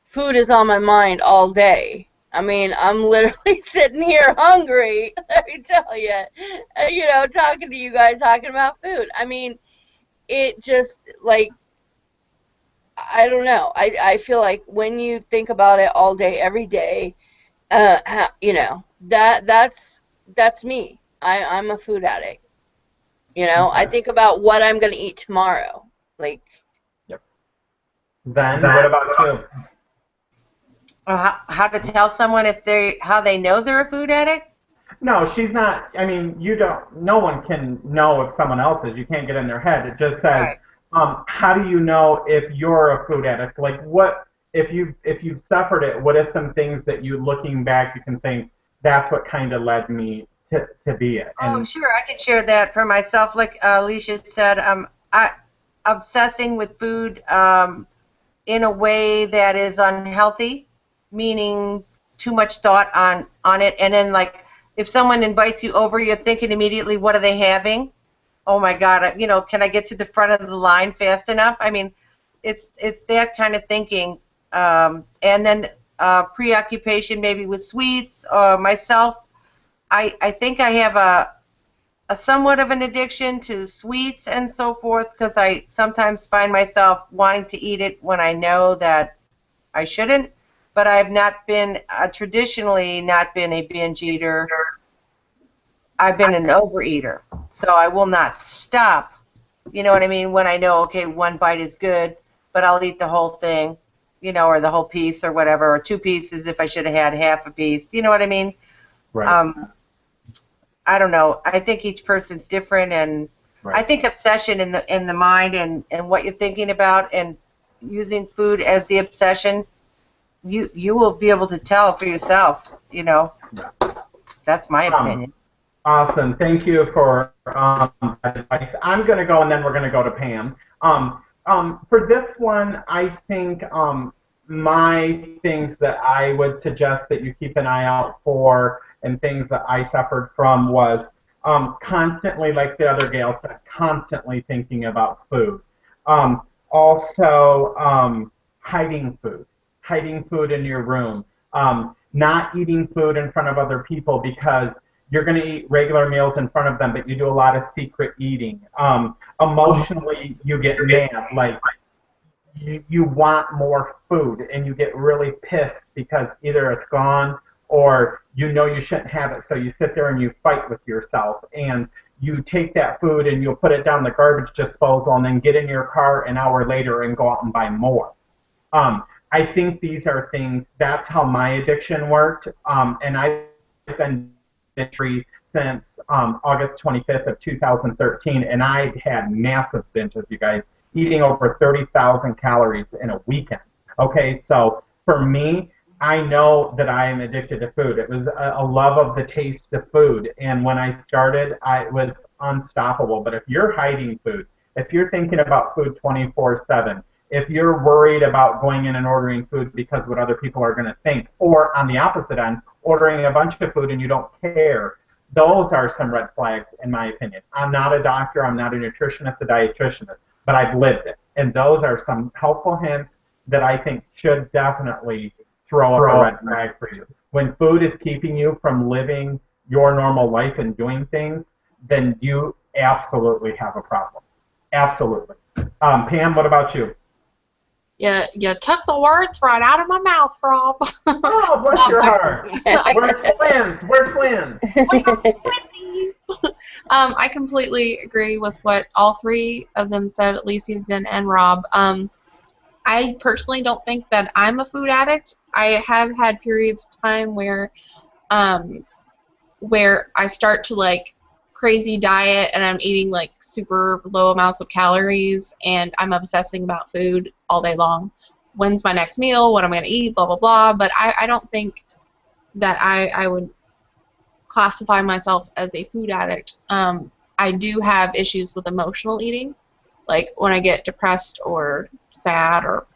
S2: food is on my mind all day. I'm literally sitting here hungry, let me tell you, talking to you guys, talking about food. it just, like, I don't know. I feel like when you think about it all day, every day, you know, that's me. I'm a food addict. You know, I
S1: Okay.
S2: think about what I'm gonna eat tomorrow. Like,
S1: Yep. Then, what about you?
S3: How to tell someone if how they know they're a food addict?
S1: No, she's not. I mean, you don't. No one can know if someone else is. You can't get in their head. It just says,
S3: Right.
S1: how do you know if you're a food addict? Like, what if you've suffered it? What are some things that you, looking back, you can think that's what kind of led me to be it?
S3: Oh,
S1: And
S3: sure. I can share that for myself. Like Alicia said, I obsessing with food in a way that is unhealthy, meaning too much thought on it, and then like if someone invites you over, you're thinking immediately, what are they having? Oh my God, can I get to the front of the line fast enough? I mean, it's that kind of thinking, and then preoccupation maybe with sweets. Myself, I think I have a somewhat of an addiction to sweets and so forth because I sometimes find myself wanting to eat it when I know that I shouldn't. But I've not been traditionally not been a binge eater. I've been an overeater, so I will not stop. You know what I mean? When I know, okay, one bite is good, but I'll eat the whole thing, or the whole piece or whatever, or two pieces if I should have had half a piece. You know what I mean?
S1: right,
S3: I don't know. I think each person's different, and I
S1: right.
S3: think obsession in the mind and what you're thinking about, and using food as the obsession, you will be able to tell for yourself.
S1: Yeah.
S3: That's my opinion.
S1: Awesome. Thank you for that advice. I'm going to go, and then we're going to go to Pam. For this one, I think my things that I would suggest that you keep an eye out for, and things that I suffered from, was constantly, like the other gal said, constantly thinking about food. Also, hiding food in your room, not eating food in front of other people because you're going to eat regular meals in front of them, but you do a lot of secret eating. Emotionally, you get mad, like you want more food, and you get really pissed because either it's gone or you know you shouldn't have it, so you sit there and you fight with yourself, and you take that food and you'll put it down the garbage disposal and then get in your car an hour later and go out and buy more. I think these are things, that's how my addiction worked, and I've been free since August 25th of 2013, and I had massive binges, you guys, eating over 30,000 calories in a weekend. Okay, so for me, I know that I am addicted to food. It was a love of the taste of food, and when I started, I was unstoppable. But if you're hiding food, if you're thinking about food 24/7, if you're worried about going in and ordering food because what other people are going to think, or on the opposite end, ordering a bunch of food and you don't care, those are some red flags, in my opinion. I'm not a doctor, I'm not a nutritionist, a dietitian, but I've lived it. And those are some helpful hints that I think should definitely throw up a red flag for you. When food is keeping you from living your normal life and doing things, then you absolutely have a problem. Absolutely. Pam, what about you?
S4: You took the words right out of my mouth, Rob.
S1: Oh, bless your heart. We're twins. We're twins.
S4: I completely agree with what all three of them said, at least Susan and Rob. I personally don't think that I'm a food addict. I have had periods of time where I start to like crazy diet and I'm eating like super low amounts of calories and I'm obsessing about food all day long. When's my next meal? What am I going to eat? Blah, blah, blah. But I don't think that I would classify myself as a food addict. I do have issues with emotional eating, like when I get depressed or sad or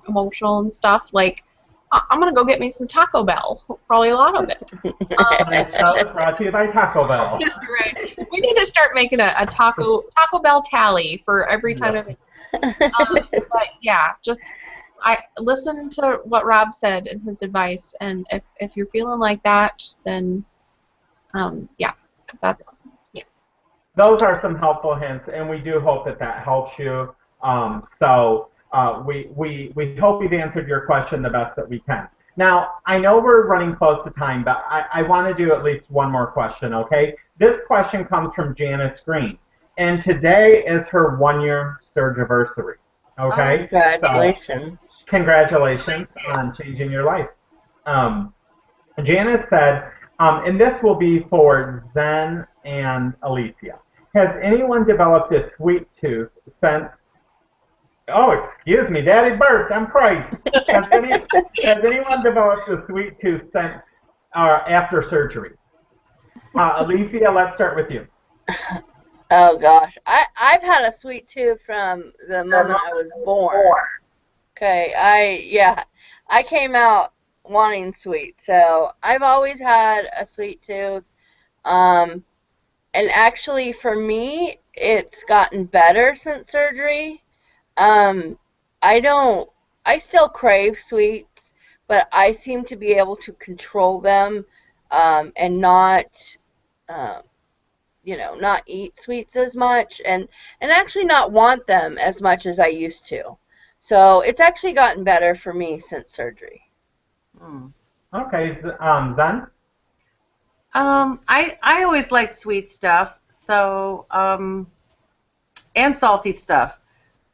S4: emotional and stuff. Like I'm gonna go get me some Taco Bell, probably a lot of it.
S1: Brought to you by Taco Bell.
S4: Right. We need to start making a Taco Bell tally for every time. But yeah, just I listen to what Rob said and his advice, and if you're feeling like that, then yeah, that's.
S1: those are some helpful hints, and we do hope that that helps you. We hope we've answered your question the best that we can. Now, I know we're running close to time, but I want to do at least one more question, okay? This question comes from Janice Green, and today is her 1-year surgiversary, okay?
S2: Congratulations.
S1: So, congratulations on changing your life. Janice said, and this will be for Zen and Alicia. Has anyone developed a sweet tooth since? Oh, excuse me, Daddy burped. I'm Christ. Has anyone developed a sweet tooth since after surgery? Alicia, let's start with you.
S2: Oh gosh, I've had a sweet tooth from the moment I was born. Okay, I came out wanting sweet, so I've always had a sweet tooth. And actually, for me, it's gotten better since surgery. I still crave sweets, but I seem to be able to control them, and not, not eat sweets as much, and actually not want them as much as I used to. So it's actually gotten better for me since surgery.
S1: Okay, Zen?
S3: I always liked sweet stuff, so and salty stuff.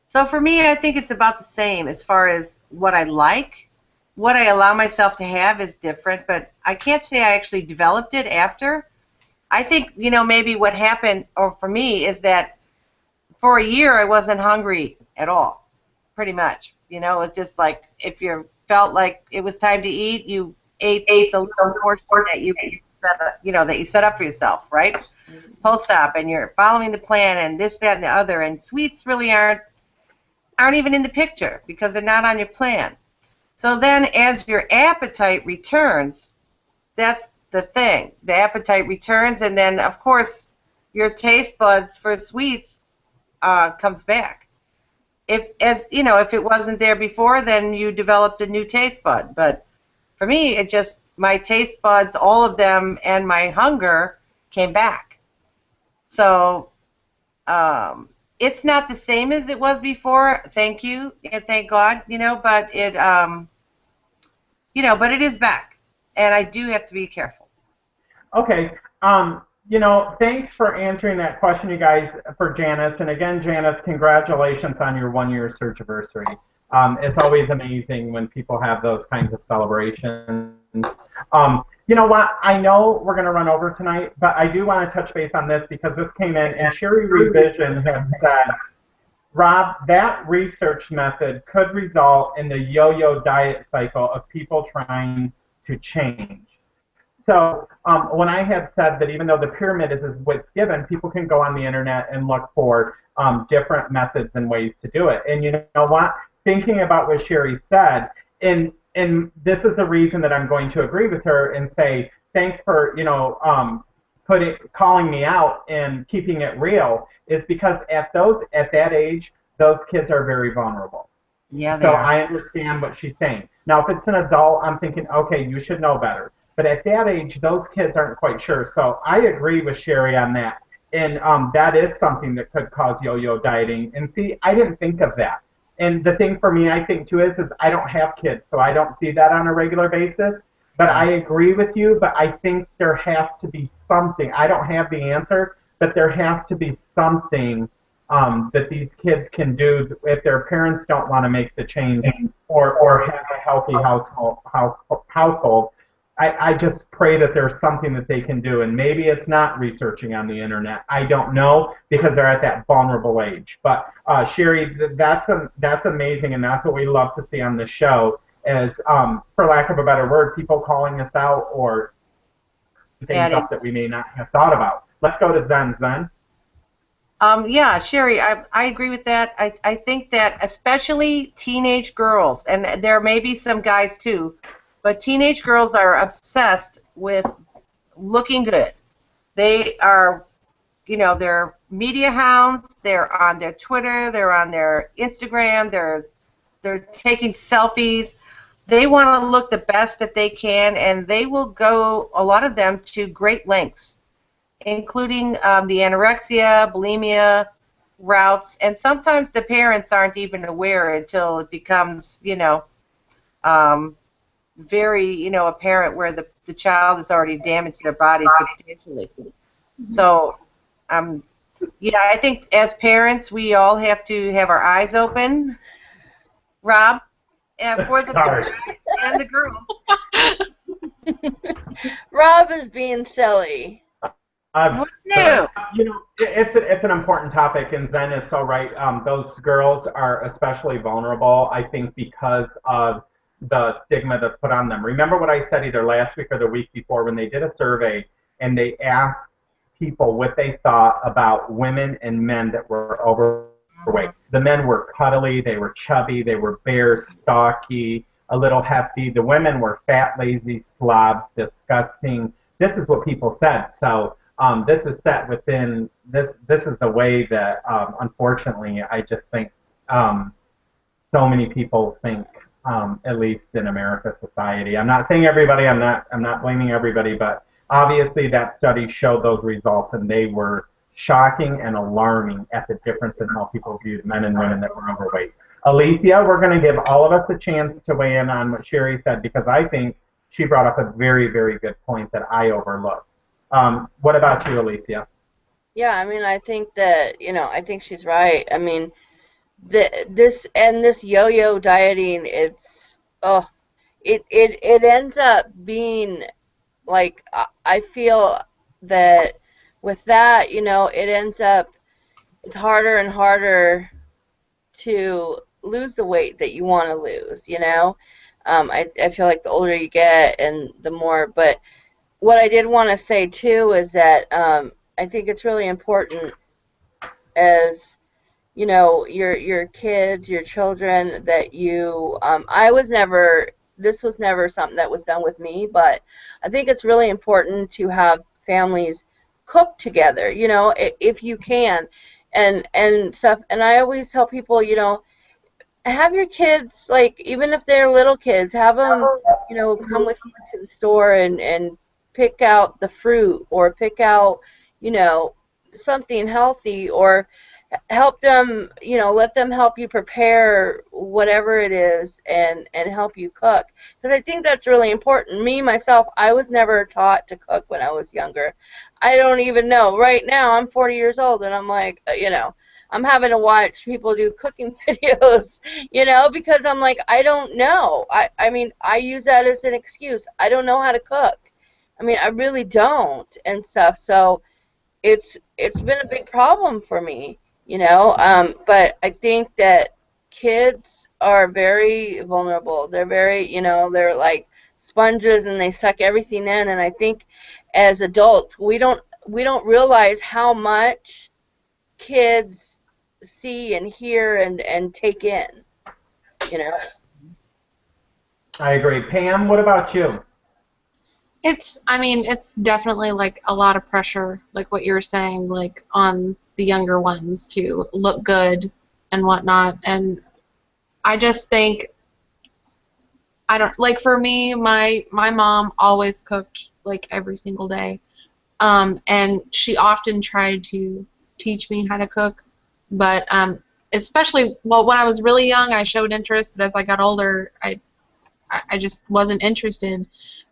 S3: So for me, I think it's about the same as far as what I like. What I allow myself to have is different, but I can't say I actually developed it after. I think, maybe what happened, or for me, is that for a year I wasn't hungry at all, pretty much. It's just like if you felt like it was time to eat, you ate the little portion that you set up for yourself, right? Post-op, and you're following the plan, and this, that, and the other, and sweets really aren't even in the picture because they're not on your plan. So then as your appetite returns, that's the thing. The appetite returns, and then, of course, your taste buds for sweets comes back. If it wasn't there before, then you developed a new taste bud. But for me, my taste buds, all of them, and my hunger came back. So it's not the same as it was before. Thank you, and thank God, but it, but it is back, and I do have to be careful.
S1: Okay. Thanks for answering that question, you guys, for Janice. And again, Janice, congratulations on your 1-year surgiversary. It's always amazing when people have those kinds of celebrations. You know what? I know we're going to run over tonight, but I do want to touch base on this because this came in, and Sherry Revision has said, Rob, that research method could result in the yo-yo diet cycle of people trying to change. So when I had said that even though the pyramid is what's given, people can go on the internet and look for different methods and ways to do it. And you know what? Thinking about what Sherry said, and this is the reason that I'm going to agree with her and say thanks for calling me out and keeping it real, is because at that age, those kids are very vulnerable.
S3: Yeah, they
S1: so
S3: are.
S1: I understand what she's saying. Now, if it's an adult, I'm thinking, okay, you should know better. But at that age, those kids aren't quite sure. So I agree with Sherry on that. And that is something that could cause yo-yo dieting. And see, I didn't think of that. And the thing for me, I think, too, is I don't have kids, so I don't see that on a regular basis. But I agree with you, but I think there has to be something. I don't have the answer, but there has to be something that these kids can do if their parents don't want to make the change or have a healthy household. I just pray that there's something that they can do, and maybe it's not researching on the internet. I don't know, because they're at that vulnerable age. But Sherry, that's amazing, and that's what we love to see on the show. Is, for lack of a better word, people calling us out or things up that we may not have thought about. Let's go to Zen. Zen.
S3: Yeah, Sherry, I agree with that. I think that especially teenage girls, and there may be some guys too, but teenage girls are obsessed with looking good. They are, they're media hounds. They're on their Twitter. They're on their Instagram. They're taking selfies. They want to look the best that they can, and they will go, a lot of them, to great lengths including the anorexia, bulimia routes, and sometimes the parents aren't even aware until it becomes, very, apparent where the child has already damaged their body substantially. So, yeah, I think as parents, we all have to have our eyes open, Rob, and for the boys and the girls.
S2: Rob is being silly.
S3: What's new?
S1: It's an important topic, and Zen is so right. Those girls are especially vulnerable, I think, because of the stigma that's put on them. Remember what I said either last week or the week before when they did a survey and they asked people what they thought about women and men that were overweight. The men were cuddly, they were chubby, they were bare, stocky, a little hefty. The women were fat, lazy, slobs, disgusting. This is what people said. So this is set within this. This is the way that, unfortunately, I just think so many people think. At least in America society. I'm not saying everybody. I'm not blaming everybody, but obviously that study showed those results, and they were shocking and alarming at the difference in how people viewed men and women that were overweight. Alicia, we're going to give all of us a chance to weigh in on what Sherry said, because I think she brought up a very, very good point that I overlooked. What about you, Alicia?
S2: Yeah, I mean, I think that, I think she's right. I mean, this yo-yo dieting, it ends up being like, I feel that with that, it ends up, it's harder and harder to lose the weight that you want to lose, I feel like the older you get and the more, but what I did want to say too is that I think it's really important as your kids, your children, that you, this was never something that was done with me, but I think it's really important to have families cook together, if you can, and stuff. And I always tell people, have your kids, like, even if they're little kids, have them, come with you to the store and pick out the fruit, or pick out, something healthy, or help them, let them help you prepare whatever it is, and help you cook. Because I think that's really important. Me, myself, I was never taught to cook when I was younger. I don't even know. Right now, I'm 40 years old, and I'm like, I'm having to watch people do cooking videos, because I'm like, I don't know. I mean, I use that as an excuse. I don't know how to cook. I mean, I really don't, and stuff. So it's been a big problem for me. But I think that kids are very vulnerable. They're very, they're like sponges, and they suck everything in. And I think as adults, we don't realize how much kids see and hear and take in.
S1: I agree. Pam, what about you?
S4: It's definitely like a lot of pressure, like what you were saying, like on the younger ones to look good and whatnot. And I just think, I don't, like, for me, my mom always cooked like every single day. And she often tried to teach me how to cook, but especially, well, when I was really young, I showed interest, but as I got older, I just wasn't interested.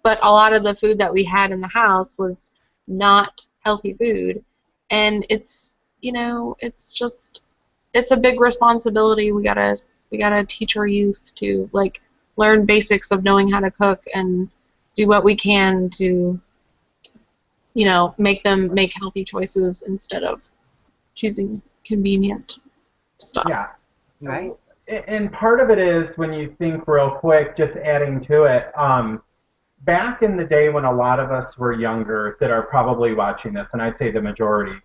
S4: But a lot of the food that we had in the house was not healthy food, and it's it's a big responsibility. We gotta teach our youth to, like, learn basics of knowing how to cook and do what we can to make them make healthy choices instead of choosing convenient stuff.
S1: Yeah.
S3: Right.
S1: And part of it is, when you think real quick, just adding to it, back in the day when a lot of us were younger that are probably watching this, and I'd say the majority,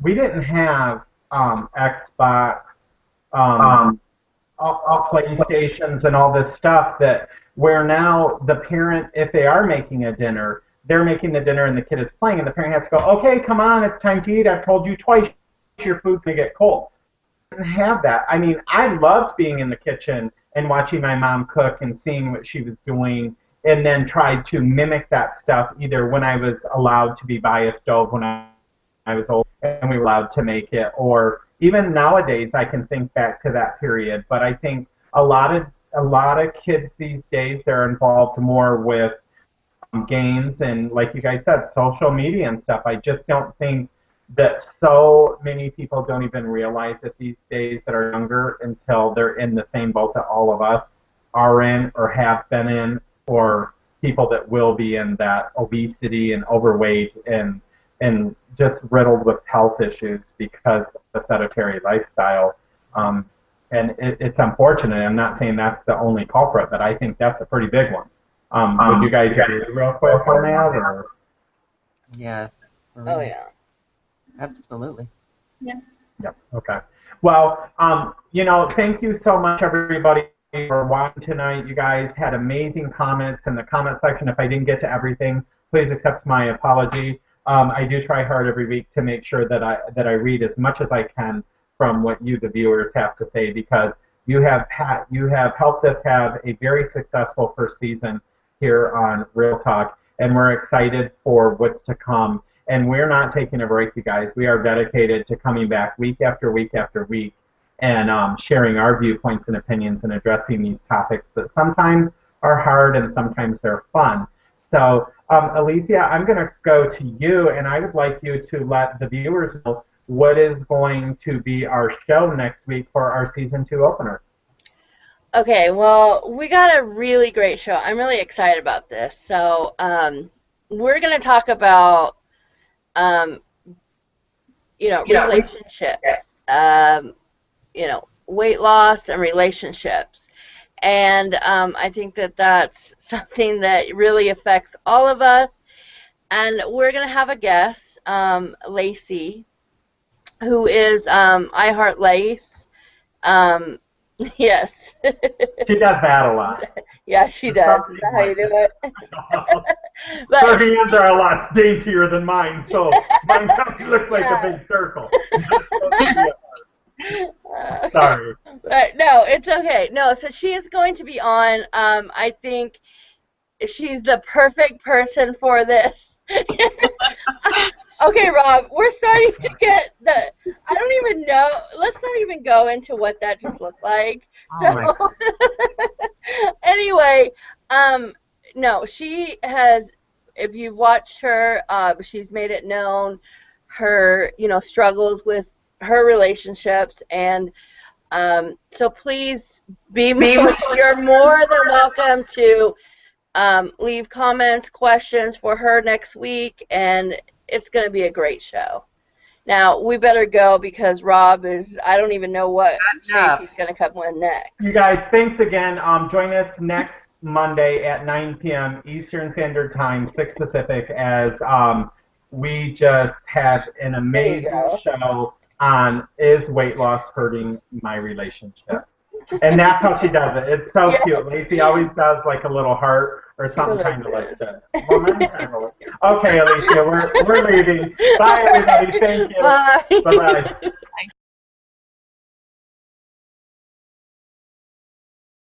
S1: we didn't have Xbox, PlayStations, and all this stuff, that where now the parent, if they are making a dinner, they're making the dinner and the kid is playing, and the parent has to go, okay, come on, it's time to eat. I've told you twice your food's going to get cold. Didn't have that. I mean, I loved being in the kitchen and watching my mom cook and seeing what she was doing and then tried to mimic that stuff either when I was allowed to be by a stove when I was old and we were allowed to make it, or even nowadays I can think back to that period. But I think a lot of kids these days, they're involved more with games and, like you guys said, social media and stuff. I just don't think that so many people don't even realize it these days that are younger until they're in the same boat that all of us are in or have been in, or people that will be in, that obesity and overweight and just riddled with health issues because of the sedentary lifestyle. And it's unfortunate. I'm not saying that's the only culprit, but I think that's a pretty big one. Would you guys agree real quick on that? Or?
S3: Yeah.
S2: Oh, yeah.
S3: Absolutely.
S4: Yeah.
S1: Yep. Okay. Well, thank you so much, everybody, for watching tonight. You guys had amazing comments in the comment section. If I didn't get to everything, please accept my apology. I do try hard every week to make sure that I read as much as I can from what you, the viewers, have to say, because you have helped us have a very successful first season here on Real Talk, and we're excited for what's to come. And we're not taking a break, you guys. We are dedicated to coming back week after week after week and sharing our viewpoints and opinions and addressing these topics that sometimes are hard and sometimes they're fun. So, Alicia, I'm going to go to you, and I would like you to let the viewers know what is going to be our show next week for our Season 2 opener.
S2: Okay, well, we got a really great show. I'm really excited about this. So, we're going to talk about relationships, weight loss and relationships. And I think that that's something that really affects all of us. And we're going to have a guest, Lacey, who is I Heart Lace. Yes.
S1: She does that a lot.
S2: Yeah, she does. Is that how you do it? But
S1: her hands are a lot daintier than mine, so mine looks like a big circle. Sorry.
S2: But no, it's okay. No, so she is going to be on. I think she's the perfect person for this. Okay, Rob, we're starting to get I don't even know. Let's not even go into what that just looked like. So, anyway, no, she has, if you've watched her, she's made it known her, struggles with her relationships, and so please you're more than welcome to leave comments, questions for her next week, and it's going to be a great show. Now, we better go because Rob I don't even know what shape he's going to come with next.
S1: You guys, thanks again. Join us next Monday at 9 p.m. Eastern Standard Time, 6 Pacific, as we just have an amazing show on Is Weight Loss Hurting My Relationship? And that's how she does it. It's so cute. Lacey always does like a little heart or something kind of like that. Okay, Alicia, we're leaving. Bye, everybody. Thank you.
S2: Bye.
S1: Bye-bye.